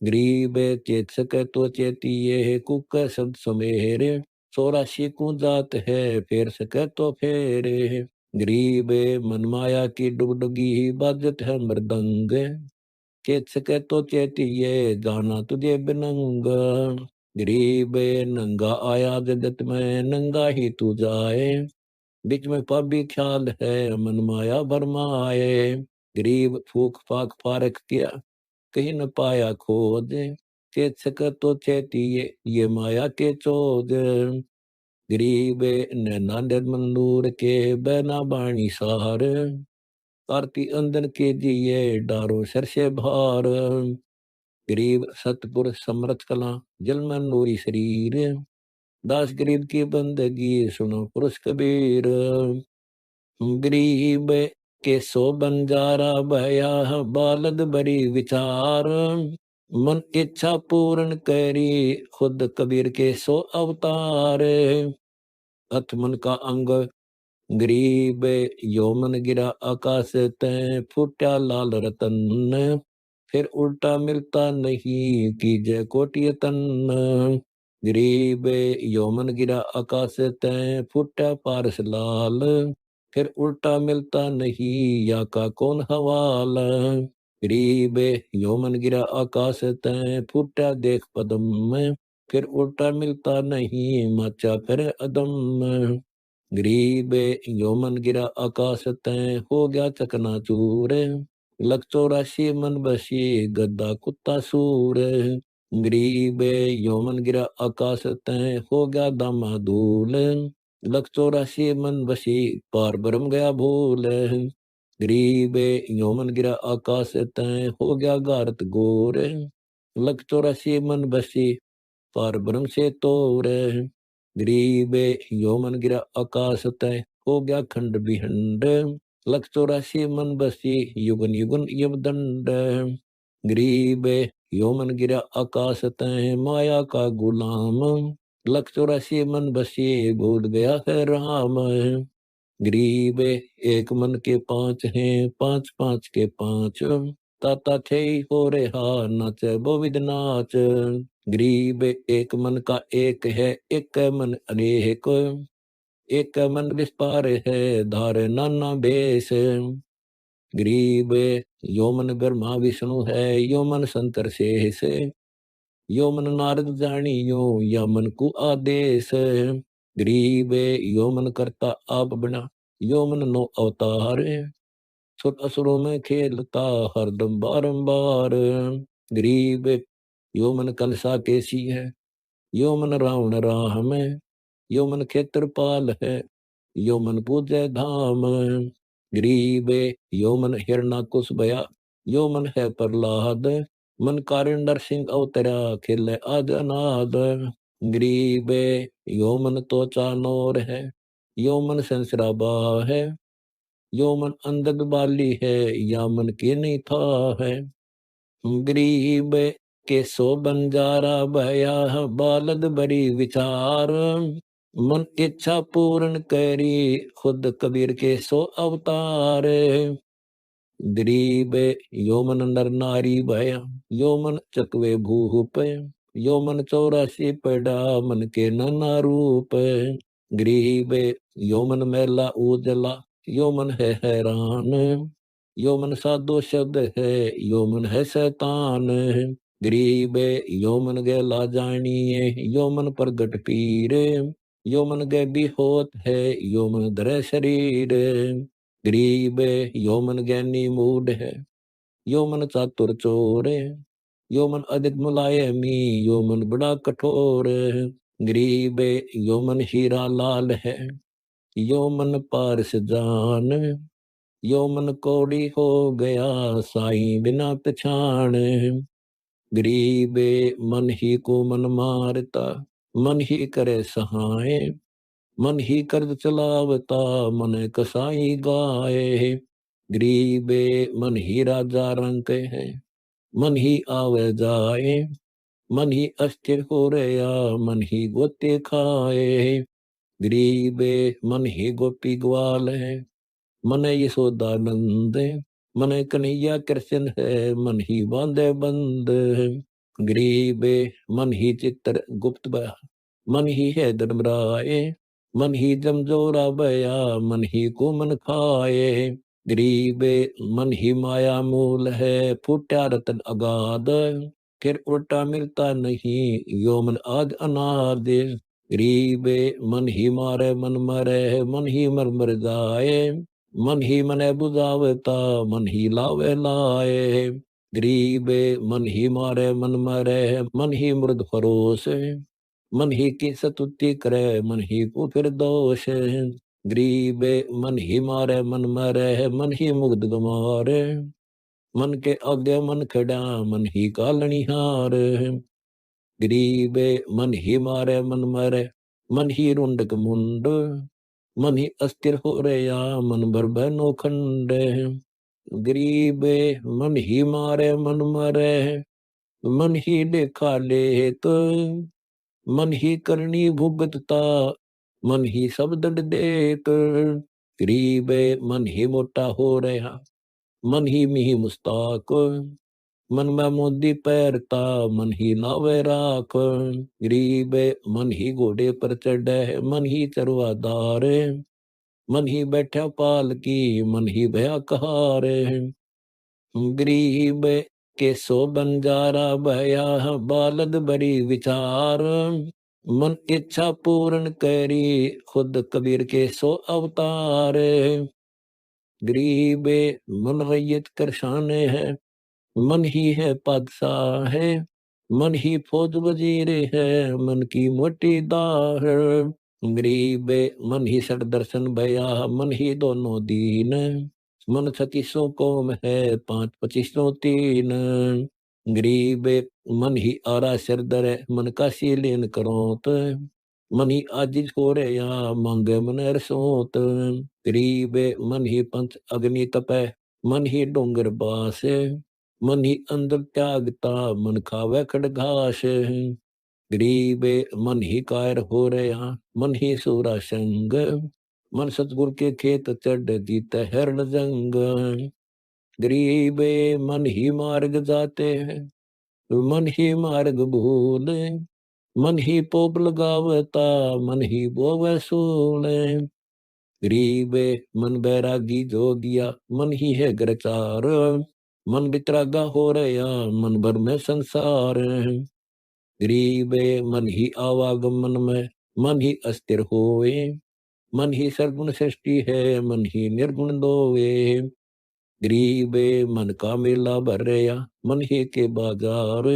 गरीब चेत सके तो चेतिए कुक शब्द सुमेरे। 84 को जात है फेर सके तो फेरे। गरीब मन माया की डुगडुगी बाजत है मृदंग। चेत सके तो चेतिए जाना तुझे बिनंग। गरीब नंगा आया जगत में नंगा ही तू जाए। बीच में पापी ख्याल है मन माया भरमाए। गरीब फूक फाक फारक किया कहीं न पाया खोज। चेत सके तो चेतिए ये माया के चोज। गरीब नैना निर्मल नूर के बैना बाणी सार। आरती अंदर के दिए डारो सर से भार। गरीब सतपुर समरथ कला जल में नूरी शरीर। दास गरीब की बंदगी सुनो पुरुष कबीर। गरीब के सो बंजारा भया बालद बड़ी विचार। मन इच्छा पूर्ण करी खुद कबीर के सो अवतार। अथ मन का अंग गरीब योमन गिरा आकाश तय फूटा लाल रतन। फिर उल्टा मिलता नहीं कीजय कोटि तन। गरीब योमन गिरा आकाश तय फूटा पारस लाल। फिर उल्टा मिलता नहीं या का कौन हवाल। गरीब योमन गिरा आकाश तय फूटा देख पदम में। फिर उल्टा मिलता नहीं माचा फिर अदम। गरीब योमन गिरा आकाश तय हो गया चकनाचूर। लख 84 मन बसी गद्दा कुत्ता सूर। गरीब योमन गिरा आकाश तय हो गया दामा धूल। लख 84 मन बसी पार ब्रह्म गया भूल। गरीब योमन गिरा आकाश तय हो गया गारत गोर। लख 84 मन बसी पार ब्रह्म से तोरे। गरीब यो मन गिरा आकाश तय, हो गया खंड बिहंड। लख 84 मन बसी, युगन युगन यम दंड। गरीब यो मन गिरा आकाश तय, माया का गुलाम। लख 84 मन बसी, भूल गया है राम। गरीब एक मन के पांच हैं, पांच पांच के पांच। ताता थे हो रहा नाच बोविद नाच। गरीब एक मन का एक है, एक मन अनेक। एक मन विस्तार है, धार नाना बेस। गरीब यो मन ब्रह्मा विष्णु है, यो मन शंकर शेष। यो मन नारद जानियो, या मन को आदेश। गरीब यो मन करता आप बना, यो मन नो अवतार। सुर असुरों में खेलता हरदम बारंबार। गरीब यो मन कलसा केसी है, यो मन रावण राम है। यो मन क्षेत्रपाल है, यो मन पूजय धाम। गरीब यो मन हिरणाकुश भया, यो मन है प्रहलाद। मन कारण नरसिंह अवतरा, खेले आद अनाद। गरीब यो मन तो चानोर है, यो मन संसराबा है। यो मन अंधद बाली है, या मन के नहीं था है। गरीब के सो बंजारा भया, बालद बड़ी विचार। मन इच्छा पूर्ण करी, खुद कबीर के सो अवतार। गरीब यो मन नर नारी भया, यो मन चकवे भूप। यो मन 84 पड़ा, मन के नाना रूप। गरीब यो मन मैला उजला, यो मन है हैरान। यो मन साधो शब्द है, यो मन है शैतान। गरीब यो मन गैला जानिए, यो मन प्रगट पीर। यो मन गै भी होत है, यो मन धरे शरीर। गरीब यो मन ज्ञानी मूड है, यो मन चातुर चोर। यो मन अधिक मुलायमी, यो मन बड़ा कठोर। गरीब यो मन हीरा लाल है, यो मन पारस जान। यो मन कौड़ी हो गया, साईं बिना पछाण। गरीब मन ही को मन मारता, मन ही करे सहाय। मन ही कर्ज चलावता, मन कसाई गाए। गरीब मन ही राजा रंक है, मन ही आवे जाए। मन ही अस्थिर हो रहा, मन ही गोते खाए। गरीब मन ही गोपी ग्वाल है, मन यशोदानंद। मन कन्हैया कृष्ण है, मन ही बांधे बंद। गरीब मन ही चित्र गुप्त मन ही है धर्मराय। मन ही जमजोरा बया, मन ही को मन खाए। गरीब मन ही माया मूल है, फूटा रतन अगाध। फिर उल्टा मिलता नहीं, यो मन आद अनाद। गरीब मन ही मारे मन मरे, मन ही मर मर जाए। मन ही मने बुझावता, मन ही लावे लाए। गरीब मन ही मारे मन मरे, मन ही मृद फरोस। मन ही की सतुति करे, मन ही को फिर दोष। गरीब मन ही मारे मन मरे, मन ही मुग्ध गमारे। मन के आगे मन खड़ा, मन ही कालनिहार। गरीब मन ही मारे मन मरे, मन ही रुंडक मुंड। मन ही अस्थिर हो रहा, मन भर बनो खंड। गरीब मन ही मारे मन मरे, मन ही देखा लेत। मन ही करनी भुगतता, मन ही सब दंड देत। गरीब मन ही मोटा हो रहा, मन ही मिही मुस्ताक। मन में मोदी पैरता, मन ही नावे राख। गरीब मन ही घोड़े पर चढ़े, मन ही चरवादार। मन ही बैठा पाल की, मन ही भया कहार। गरीब के सो बंजारा भया, बालद बड़ी विचार। मन इच्छा पूर्ण करी, खुद कबीर के सो अवतार। गरीब मन रैयत करशाने है, मन ही है बादशाह है। मन ही फौज वजीर है, मन की मोटी दाह। गरीब मन ही सड़ दर्शन भया, मन ही दोनों दीन। मन 36 कौम है, 5 25 3। गरीब मन ही आरा सिर दर मन का लीन करोत मन ही आजिज हो रे या मांगे मन रसोत गरीब मन ही पंथ अग्नि तपै मन ही डोंगर बास मन ही अंदर त्यागता मन खावे खड़घास गरीब मन ही कायर हो रहा मन ही सूरा संग मन सतगुर के खेत चढ़ जीत हरण जंग गरीब मन ही मार्ग जाते हैं मन ही मार्ग भूल मन ही पोप लगावता मन ही बोव सूल गरीब मन बैरागी जो दिया मन ही है ग्रचार मन बितरागा हो रहा मन भर में संसार गरीब मन ही आवागमन में मन ही अस्थिर होए मन ही सरगुण सृष्टि है मन ही निर्गुण दोए गरीब मन का मेला भर रहा मन ही के बाजार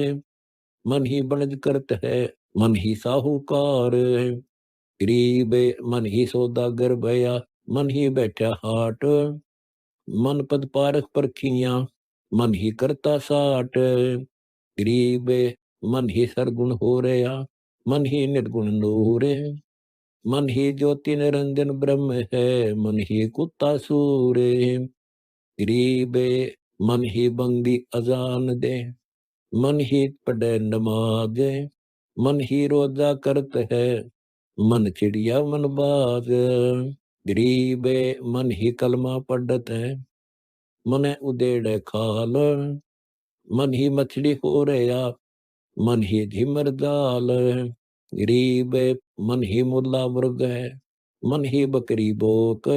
मन ही बनज करत है मन ही साहूकार गरीब मन ही सौदागर भया मन ही बैठा हाट मन पद पारख परखिया मन ही करता साट गरीब मन ही सरगुण हो रहा मन ही निर्गुण नूर मन ही ज्योति निरंजन ब्रह्म है मन ही कुत्ता सूर गरीब मन ही बंदी अजान दे मन ही पढ़े नमाज मन ही रोजा करत है मन चिड़िया मन बाज गरीब मन ही कलमा पढ़त है मन उदेड़ खाल मन ही मछली हो रहा मन ही झिमर जाल गरीब मन ही मुला मुर्ग है मन ही बकरी बोक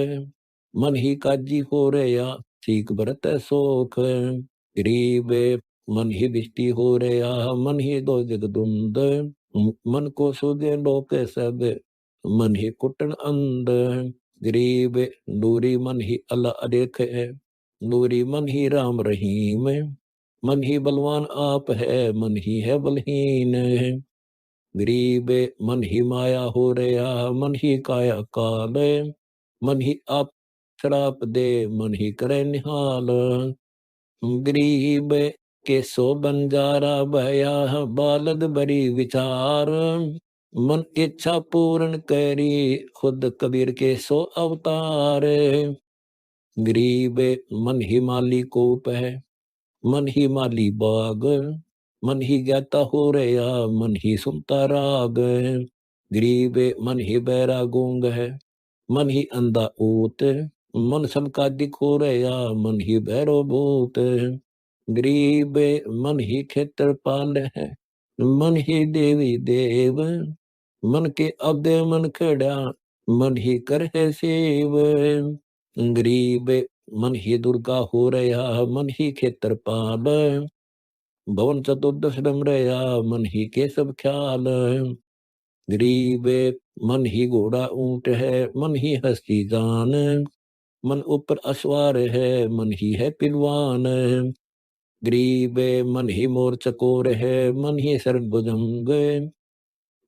मन ही काजी हो रहा सीख भरत सोख गरीब मन ही बिष्टि हो रहा मन ही दो जगदुंद मन को सुदे लोक सब मन ही कुटन अंध गरीब नूरी मन ही अल्लाह अदेख है नूरी मन ही राम रहीम मन ही बलवान आप है मन ही है बलहीन गरीब मन ही माया हो रहा मन ही काया काल मन ही आप श्राप दे मन ही करे निहाल गरीब के सो बंजारा भया बालद बड़ी विचार मन इच्छा पूर्ण करी खुद कबीर के सो अवतार गरीब मन ही माली कोप है मन ही माली बाग मन ही जाता हो रहा मन ही सुनता राग गरीब मन ही बैरा गूंग है मन ही अंधा ऊत मन सबका दिख हो रहा मन ही भैरो भूत गरीब मन ही क्षेत्रपाल है मन ही देवी देव मन के अब्दे मन खड़ा मन ही कर है सेव गरीब मन ही दुर्गा हो रहा मन ही क्षेत्रपाल भवन चतुर्दश रम रहा मन ही के सब ख्याल गरीब मन ही घोड़ा ऊंट है मन ही हस्ती जान मन ऊपर अश्वार है मन ही है पिलवान गरीब मन ही मोर चकोर है मन ही शरण भुजंग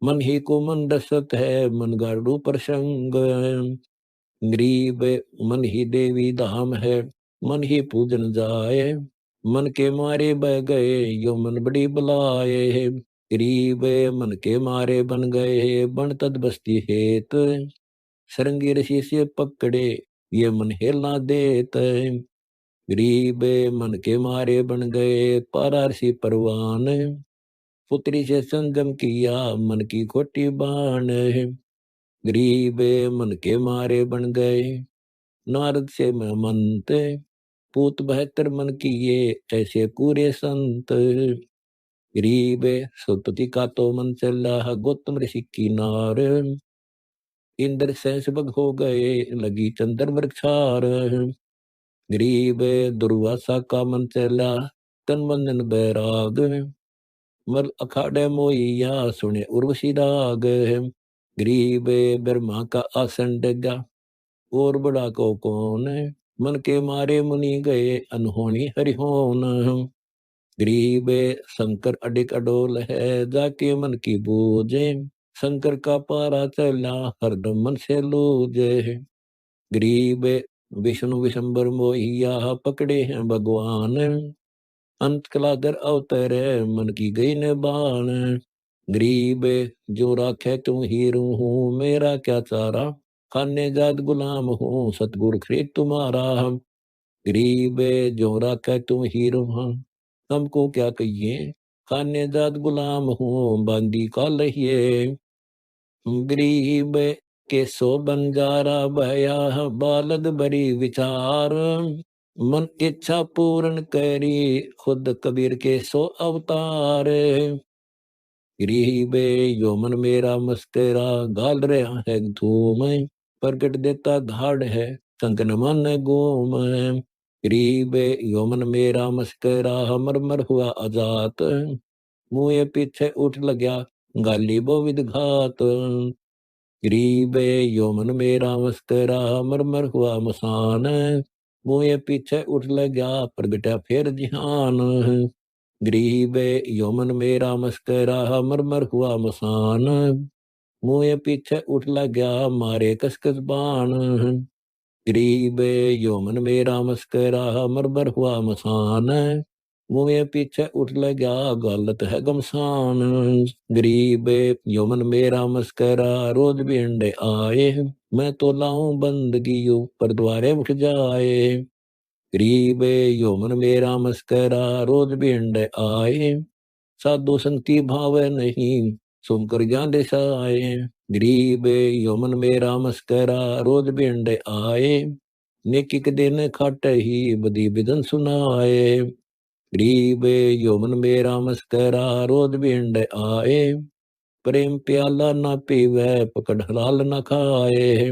मन ही को मन रसत है मन गाड़ू प्रसंग गरीब मन ही देवी धाम है मन ही पूजन जाए मन के मारे बह गए यो मन बड़ी बुलाए गरीब मन के मारे बन गए बन तद बस्ती हेत सरंगी ऋषि से पकड़े ये मन हेला देत गरीब मन के मारे बन गए पारारसी परवान पुत्री से संगम किया मन की खोटी बाण गरीब मन के मारे बन गए नारद से महमंत पूत 72 मन किए ऐसे पूरे संत गरीब सुतपति का तो मन चला गौतम ऋषि की नार इंद्र सहसबग हो गए लगी चंद्र वृक्षार गरीब दुर्वासा का मन चला तन मन बैराग मल अखाड़े मोइया सुने उर्वशी राग गरीब ब्रह्मा का आसन डगा और बड़ा को कौन मन के मारे मुनि गए अनहोनी हरिहोन गरीब शंकर अडिक अडोल है जाके मन की बूझे शंकर का पारा चला हरदम मन से लूझे गरीब विष्णु विशंबर मोहिया पकड़े हैं भगवान अंत कलागर अवतरे मन की गई ने बाण। गरीब जो राखे तुम हीरू हूँ, मेरा क्या चारा, खाने जात गुलाम हूँ, सतगुरु खरीद तुम्हारा। गरीब जो राखे तुम हीरू हूँ, हमको क्या कहिए, खाने जात गुलाम हूँ, बांदी का लहिए। गरीब के सो बंजारा भया, बालद बड़ी विचार, मन इच्छा पूर्ण करी, खुद कबीर के सो अवतार। गरीब यो मन मेरा मस्तेरा, गाल रहा है धूम, प्रगट देता धाड़ है, कंकन मन गोम। गरीब यो मन मेरा मस्करा, मर मर हुआ अजात, मुँह पीछे उठ लग्या, गाली बोविद घात। गरीब यो मन मेरा मस्करा, मर मर हुआ मसान, मुँह पीछे उठ लग्या, प्रगटा फिर ध्यान। गरीब यो मन मेरा मस्करा, मर मर हुआ मसान, मुँह पीछे उठ लग्या, मारे कसकस बाण। गरीब यो मन मेरा मस्करा, मर मर हुआ मसान, मुँह पीछे उठ लग्या, गलत है गमसान। गरीब यो मन मेरा मस्करा, रोज भिंड आए, मैं तो लाऊं बंदगी पर द्वारे उठ जाए। गरीब यो मन मेरा मस्करा, रोज भिंड आए, साधु संगति भावे नहीं, सुनकर ज्ञान दिशाए। गरीब यो मन मेरा मस्करा, रोज भिंड आए, नेकी के दिन खाटे ही, बदी बिदन सुनाए। गरीब यो मन मेरा मस्करा, रोज भिंड आए, प्रेम प्याला ना पीवे, पकड़ हलाल ना खाए।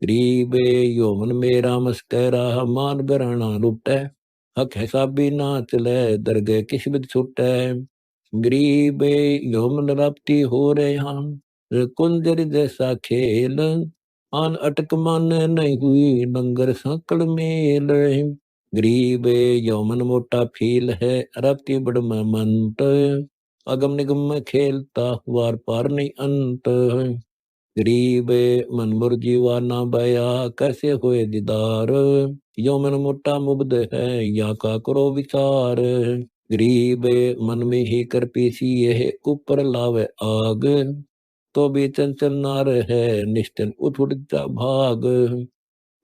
गरीब यो मन मेरा मस्करा, मान गराना लुटे, हक हिसाबी ना चले, दरगे किस्मत छुटे। गरीब यो मन राप्ती हो रहे हम, कुंजर जैसा खेल, आन अटक मन नहीं हुई, नंगर सांकल मेल। गरीब यो मन मोटा फील है, राप्ती बड़ मंत, अगम निगम में खेलता, वार पार नहीं अंत। गरीब मन मुरजीवा ना बया, कैसे होए दीदार, यो मन मोटा मुब्द है, या का करो विचार। गरीब मन में ही कर पीसी है, ऊपर लावे आग, तो भी चंचल नार है, निश्चल उठ उठ जा भाग।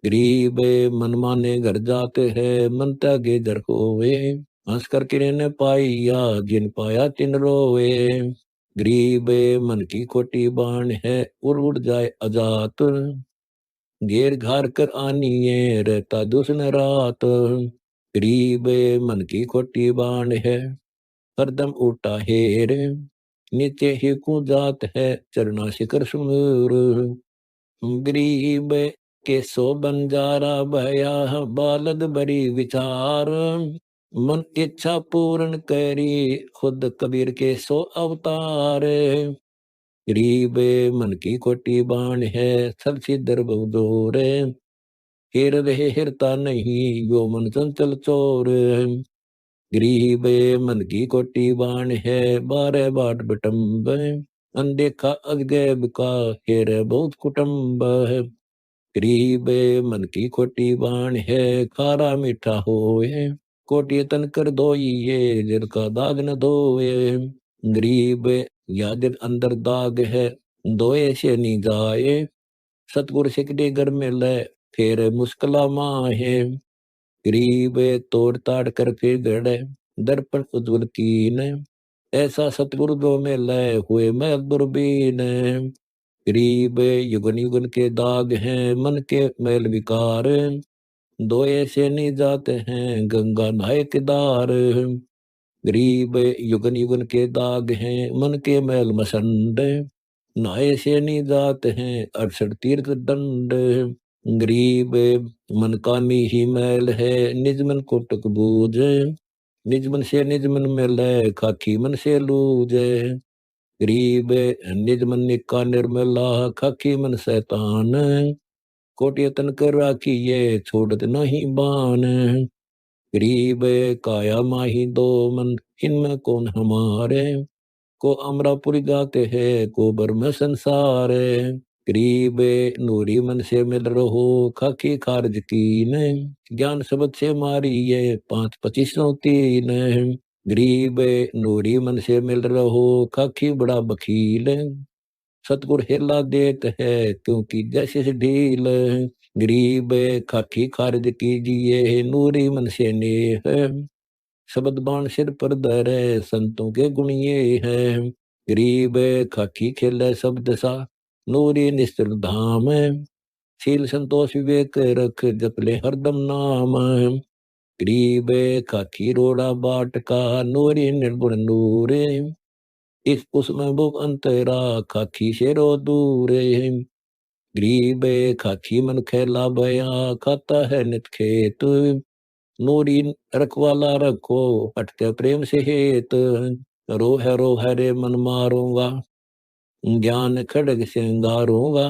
गरीब मन माने घर जाते हैं, मन त्यागे दर होवे, हंस कर किरण पाइया, जिन पाया तिन रोवे। गरीब मन की खोटी बाण है, उड़ उड़ जाए अजात, घेर घार कर आनिए, रहता दुसन रात। गरीब मन की खोटी बाण है, हरदम उठा हेर, नीचे ही को जात है, चरना शिखर सुमूर। गरीब के सो बंजारा भया, बालद बड़ी विचार, मन इच्छा पूर्ण करी, खुद कबीर के सो अवतार। गरीब मन की खोटी बाण है, सब सिद्धर बहुदूर, हिर रहे हिरता नहीं, यो मन चंचल चोर। गरीब मन की खोटी बाण है, बारह बाट बटम्ब, अनदेखा अजगैब का, हेर बहुत कुटुम्ब। गरीब मन की खोटी बाण है, खारा मीठा होए, कोटि तन कर धोइए, दिल का दाग न धोए। गरीब या दिल अंदर दाग है, धोए से नहीं जाए, सतगुर सिकड़ी घर में ले, फिर मुश्किला माहे। गरीब तोड़ ताड़ कर फिर गड़े, दर्पण उज्जवल कीन, ऐसा सतगुरु दो में लय हुए मैं दुर्बीन। गरीब युगन युगन के दाग हैं, मन के मैल विकार, दो ऐसे नहीं जाते हैं, गंगा नहाए केदार। गरीब युगन युगन के दाग हैं, मन के मैल मसंड, नहाए से नहीं जाते हैं, 68 तीर्थ दंड। गरीब मन कामी ही मैल है, निज मन कोटक बूझ, निज मन से निज मन मैल है, खाकी मन से लूज। गरीब निज मन निका निर्मला, खाकी मन शैतान, कोटि तन कर राखिए, छोड़त नहीं बान। गरीब काया माही दो मन, इनमें कौन हमारे, को अमरापुरी गाते हैं, को ब्रह्म संसार। गरीब नूरी मन से मिल रहो, खाकी खारज कीन, ज्ञान शब्द से मारी ये 5-25-3। गरीब नूरी मन से मिल रहो, खाकी बड़ा बखील, सतगुर हेला देत है क्योंकि जैसे से ढील। गरीब खाकी खारज कीजिए, नूरी मन से नेह, शब्द बाण सिर पर धरे, संतों के गुण ये है। गरीब खाकी खेले शब्द सा, नूरी निस्तर धाम, शील संतोष विवेक रख, जप ले हरदम नाम। गरीब खाकी रोड़ा बाट का, नूरी निर्गुण नूर, इस उसमें वो अंतरा, खाकी शेरो दूर। गरीब खाकी मन खेला बया, खाता है नित खेत, नूरी रखवाला रखो, हटके प्रेम से हेत। रोह रे मन मारूंगा, ज्ञान खड़ग सिंगारूंगा,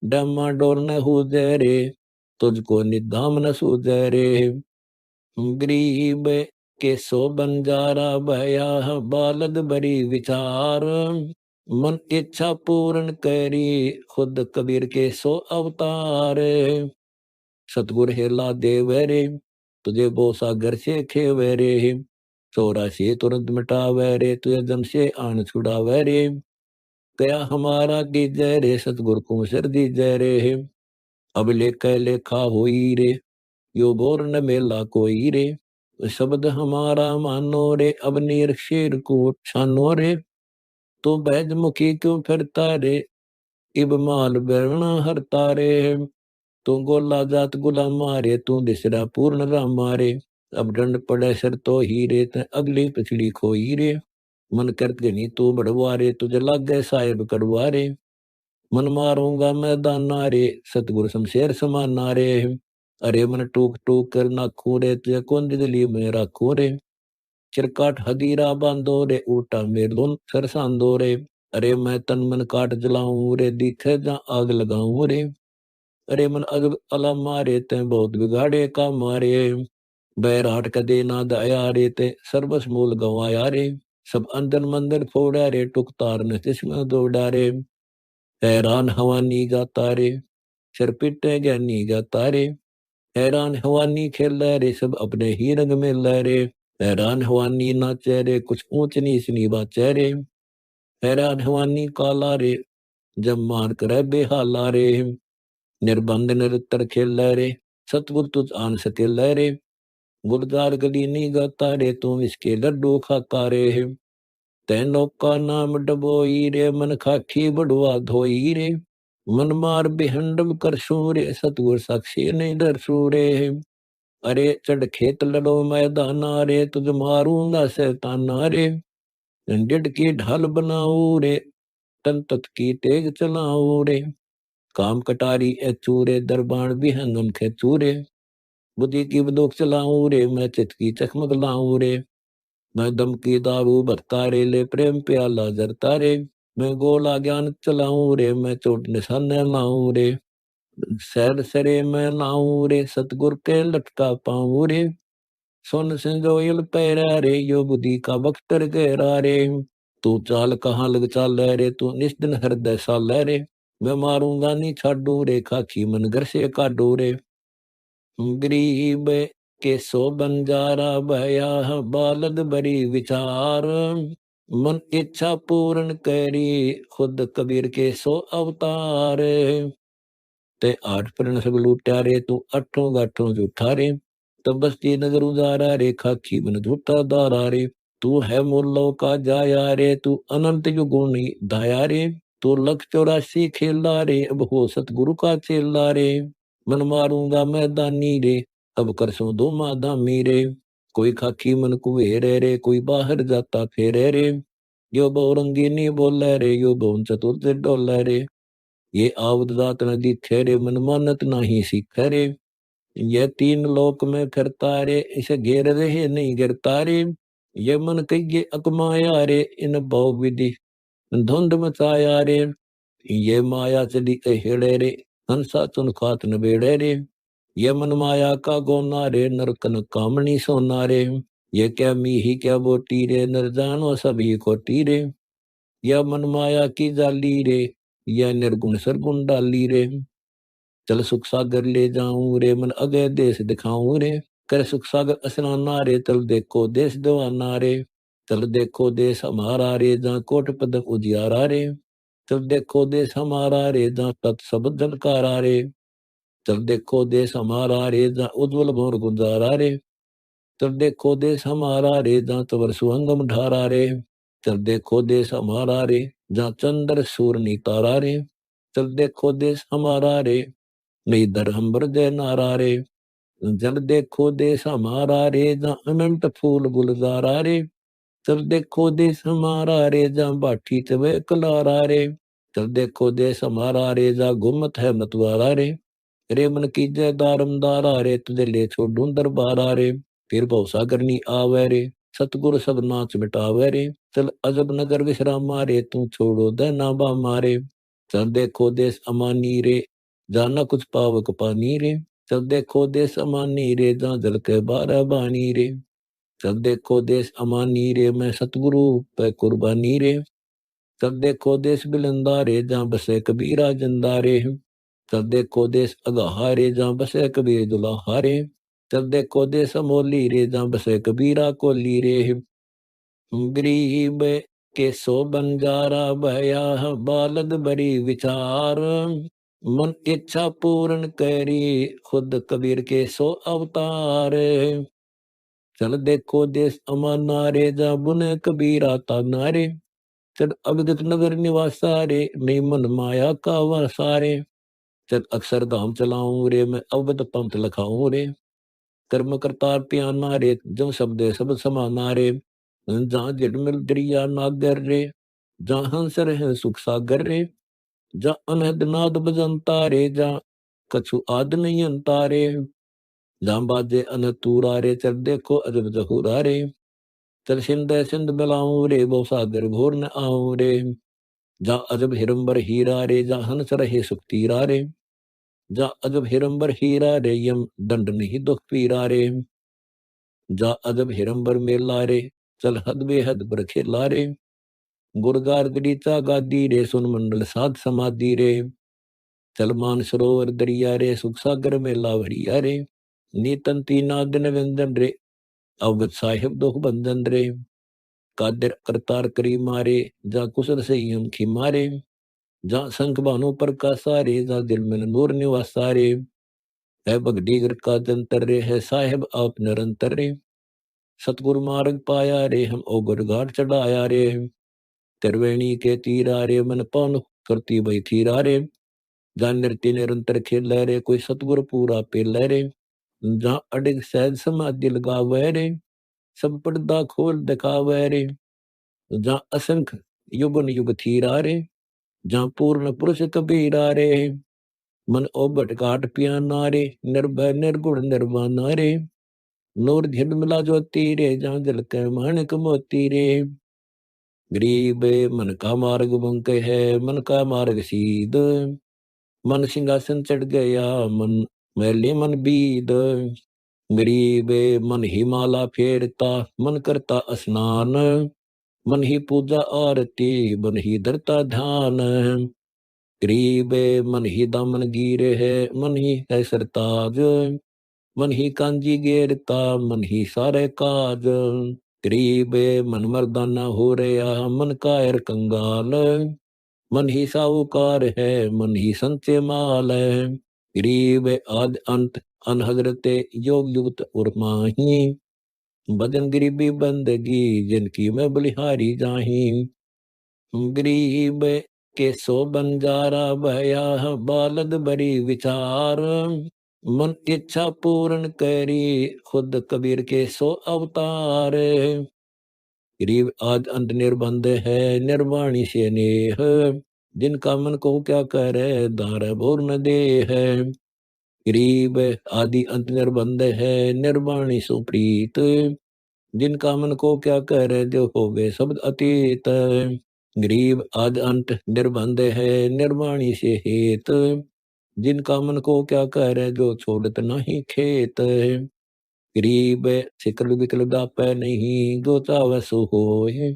डमा डोर न सूझे रे, तुझको निधाम न सूझे रे। गरीब के सो बंजारा भया, बालद बड़ी विचार, मन इच्छा पूर्ण करी, खुद कबीर के सो अवतार। सतगुर हेला देवे रे, तुझे बो सागर से खेवे रे, चोरा से तुरंत मिटावे रे, तुझे जम से आन छुड़ावे रे। कया हमारा कीजय रे, सतगुर को सिर दीजय रे। अब लेकर लेखा होई रे, यो बोर न मेला कोई रे, शब्द हमारा मानो रे, अब नीर शेर को छानो रे। तो बैज मुखी क्यों फिरता रे, इब माल बेरना हरता रे। तू गोला जात गुलाम मारे, तू दिसरा पूर्ण राम मारे। अब डंड पड़े सर तो हीरे, ते अगली पिछड़ी खोई रे। मन करत गनी तू बढ़वारे, तुझे लागे साहेब करवारे। मन मारूंगा मैं दाना रे, सतगुरु शमशेर समाना रे। अरे मन टूक टूक कर नाखू रे, तुझे कौन दिली में राखू रे। चिरकाट हदीरा बांधो रे, ऊटा मेलोन सर सांदो रे। अरे मैं तन मन काट जलाऊं रे, दिखे जा आग लगाऊं रे। अरे मन अग अला मारे, ते बहुत बिगाड़े का मारे। बैराट कदे ना दया रे, ते सर्वस मूल गवाया रे। सब अंदर मंदिर फोड़ा रे, टुक तार न तिस्म दौड़ा रे। हैरान हवानी गाता रे, सिर पिटे ज्ञानी गाता रे। हैरान हवानी खेल रे, सब अपने ही रंग में रे। हैरान हवानी नाचे रे, कुछ ऊंच नीच नी बाचे रे। हैरान हवानी काला रे, जब मार करे बेहाला रे। निर्बंध निरतर खेल रे, सतगुर तुझ आन सके रे। गुलजार गली नी गाता रे, तुम इसके लड्डू खाता रे। तैनो का नाम डबोई रे, मन खाखी बड़ुआ धोई रे। मन मार बिहंडम कर सूरे, सतगुर साक्षी नहीं डर सूरे। अरे चढ़ खेत लड़ो मैदाना रे, तुझ मारूंगा शैताना रे। डिड की ढाल बनाऊ रे, तन तत की तेग चलाऊ रे। काम कटारी ए चूरे, दरबान बिहंगम खे चूरे। बुद्धि की बंदूक चलाऊ रे, मैं चित की चकमक लाऊं रे। मैं दम की दारू भरता रे, ले प्रेम प्याला जरता रे। मैं गोला ज्ञान चलाऊं रे, मैं चोट निशाने लाऊं रे। सैर सरे मैं लाऊं रे, सतगुर के लटका पाऊं रे। सुन संजोयल पैरा रे, यो बुद्धि का बख्तर गहरा रे। तू चाल कहाँ लग चाल रे, तू निस्दिन हृदय साल रे। मैं मारूंगा नी छाडू रे, खाकी मन घर से काटू रे। गरीब के सो बंजारा भया, बालद बड़ी विचार। मन इच्छा पूर्ण करी, खुद कबीर के सो अवतार। ते आठ प्रण सब लूटा रे, तू अठों गाठों झूठा रे। तब बस्ती नजर उजारा रे, खाकी मन झूठा दारा रे। तू है मुल्लो का जाया रे, तू अनंत युगुणी दाया रे। तू लख 84 खेला रे, अब हो सतगुरु का चेला रे। मन मारूंगा मैं दानी रे, अब कर सो दो मादामी रे। कोई खाकी मन कुएरे रे, कोई बाहर जाता फेरे रे। यो बहुरंगी नी बोले रे, यो बहुन चतुर डोले रे। ये आवत दात नदी ठहरे, मन मानत नाही सीखे रे। ये तीन लोक में फिरता रे, इसे घेर रहे नहीं गिरता रे। ये मन कहिए अकमाया रे, इन बहु विधि धुंध मचाया रे। ये माया चली हेड़े रे, हंसा चुन खात न बेड़े रे। ये मन माया का गोना रे, नरकन कामनी सोना रे। ये क्या मीही क्या बोटी रे, नर जानो सभी कोटी रे। यह मन माया की जाली रे, यह निर्गुण सरगुण डाली रे। चल सुख सागर ले जाऊं रे, मन अगय देश दिखाऊं रे। कर सुख सागर असराना रे, चल देखो देश दीवाना रे। चल देखो देश हमारा रे, जहाँ कोट पदक उजियारा रे। चल देखो देश हमारा रे, जहाँ तत् सब झलकारा रे। चल देखो देश हमारा रे, जहाँ उज्जवल भोर गुजारा रे। चल देखो देश हमारा रे, जहाँ तवर सुअंगम ढारा रे। चल देखो देश हमारा रे, जहाँ चंद्र सूर्य तारा रे। चल देखो देश हमारा रे, नहीं दर अंबर जय नारा रे। चल देखो देश हमारा रे, जहाँ अनंत फूल गुलजारा रे। चल देखो देश हमारा रे, जहाँ बाठी चवे कलारा रे। चल देखो देश हमारा रे, जहाँ गुमत है मतवारा रे। रे मन की जय दारम दारा रे, तुझे ले छोड़ूं दरबारा रे। फिर भवसागर नी आवे रे, सतगुरु सब नाच मिटावे रे। चल अजब नगर विश्रामा रे, तू छोड़ो दे ना बा मारे। चल देखो देश अमानी रे, जाना कुछ पावक पानी रे। चल देखो देश अमानी रे, जहाँ जल के बारह बानी रे। चल देखो देश अमानी रे, मैं सतगुरु पे कुर्बानी रे। चल देखो देश बिलंदा रे, जहाँ बसे कबीरा जिंदा रे। चल देखो देश अगाहा रे, जहाँ बसे कबीर दुल्हा रे। चल देखो देश अमोली रे, जहाँ बसे कबीरा कोली रे। गरीब के सो बंजारा भया, बालद बड़ी विचार। मन इच्छा पूर्ण करी, खुद कबीर के सो अवतार। चल देखो देश अमाना रे, जहाँ बुने कबीरा ताना रे। चल अगदित नगर निवासा रे, नहीं मन माया का वसारे। चल अक्षरधाम चलाऊं रे, मैं अवध पंथ लखाऊं रे। कर्म करतार पियाना रे, जो शब्द सब समाना रे। जहाँ जिडमिल दरिया नागर रे, जहाँ हंसर है सुख सागर रे। जहाँ अनहद नाद बजंता रे, जहाँ कछु आद नहीं अंता रे। जहाँ बाजे अनतूरा रे, चल देखो अजब जहूरा रे। चल सिंध सिंध मिलाऊं रे, वो सागर घोर न आऊं रे। जहाँ अजब हिरंबर हीरा रे, जहाँ हंस रहे सुख तीरा रे। जा अजब हिरंबर हीरा रे, यम दंड नहीं दुख पीरा रे। जा अजब हिरंबर मेला रे, चल हद बेहद पर खेला रे। गुरगार गरीचा गादी रे, सुन मंडल साध समाधि रे। चल मान सरोवर दरिया रे, सुख सागर मेला भरिया रे। नीतन तीना दिन व्यंजन रे, अवगत साहिब दुख बंधन रे। कादिर करतार करी मारे, जा कुशल से यम खी मारे। जा शंख भानु प्रकाशा रे, जा दिल में नूर निवासा रे। है बगडीगर का जंतर रे, है साहेब आप निरंतर रे। सतगुरु मार्ग पाया रे, हम ओगर घाट चढ़ाया रे। त्रिवेणी के तीरा रे, मन पान करती वही थीरा रे। जहाँ नृत्य निरंतर खेल रे, कोई सतगुरु पूरा पेल रे। जहाँ अडिग सहज समाधि लगावे रे, सब पर्दा खोल दिखावे रे। जहाँ असंख्य युगन युग थीरा रे, जहाँ पूर्ण पुरुष कबीरा रे। मन ओबट काट पियाना रे, निर्भय निर्गुण निर्वाणा रे। नूर झिलमिला ज्योति रे, जहाँ जल के माणिक मोती रे। गरीब मन का मार्ग बंक है, मन का मार्ग सीध। मन सिंहासन चढ़ गया, मन मैले मन बीद। गरीब मन ही माला फेरता, मन करता स्नान। मन ही पूजा आरती, मन ही धरता ध्यान। गरीब मन ही दामन गिर है, मन ही है सरताज। मन ही कांजी गेरता, मन ही सारे काज। गरीब मन मर्दाना हो रहा, मन कायर कंगाल। मन ही साहूकार है, मन ही संचे माल है। गरीब आद अंत अनहजरते, योग युक्त और माही। बदन गरीबी बंदगी, जिनकी मैं बलिहारी जाही। गरीब के सो बंजारा भया, बालद बड़ी विचार। मन इच्छा पूर्ण करी, खुद कबीर के सो अवतार। गरीब आद अंत निर्बंध है, निर्वाणी से नेह। जिनका मन को क्या करे, दार भोर न दे है। गरीब आदि अंत निर्बंध है, निर्वाणी सुप्रीत। जिनका मन को क्या करे, जो हो गए शब्द अतीत। गरीब आद अंत निर्बंध है, निर्वाणी से हेत। जिनका मन को क्या करे, जो छोड़त नहीं खेत। गरीब सिकल विकल दापै नहीं, जो चावै सो होए।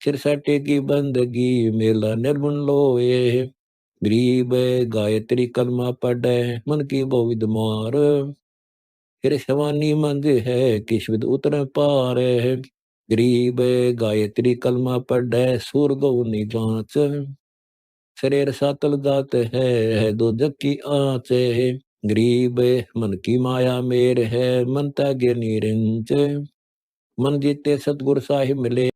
सिर सटे की बंदगी, मेला निर्मल लोए। गरीब गायत्री कलमा पढ़े मन की बहुविध मार। फिर शवानी मंद है किस्मत उतर पार। गरीब गायत्री कलमा पढ़े सूर गौ जांच। शरीर सातल दात है दो जग की आँच। गरीब मन की माया मेर है मन त्यागे निरंच। मन जीते सतगुरु साहिब मिले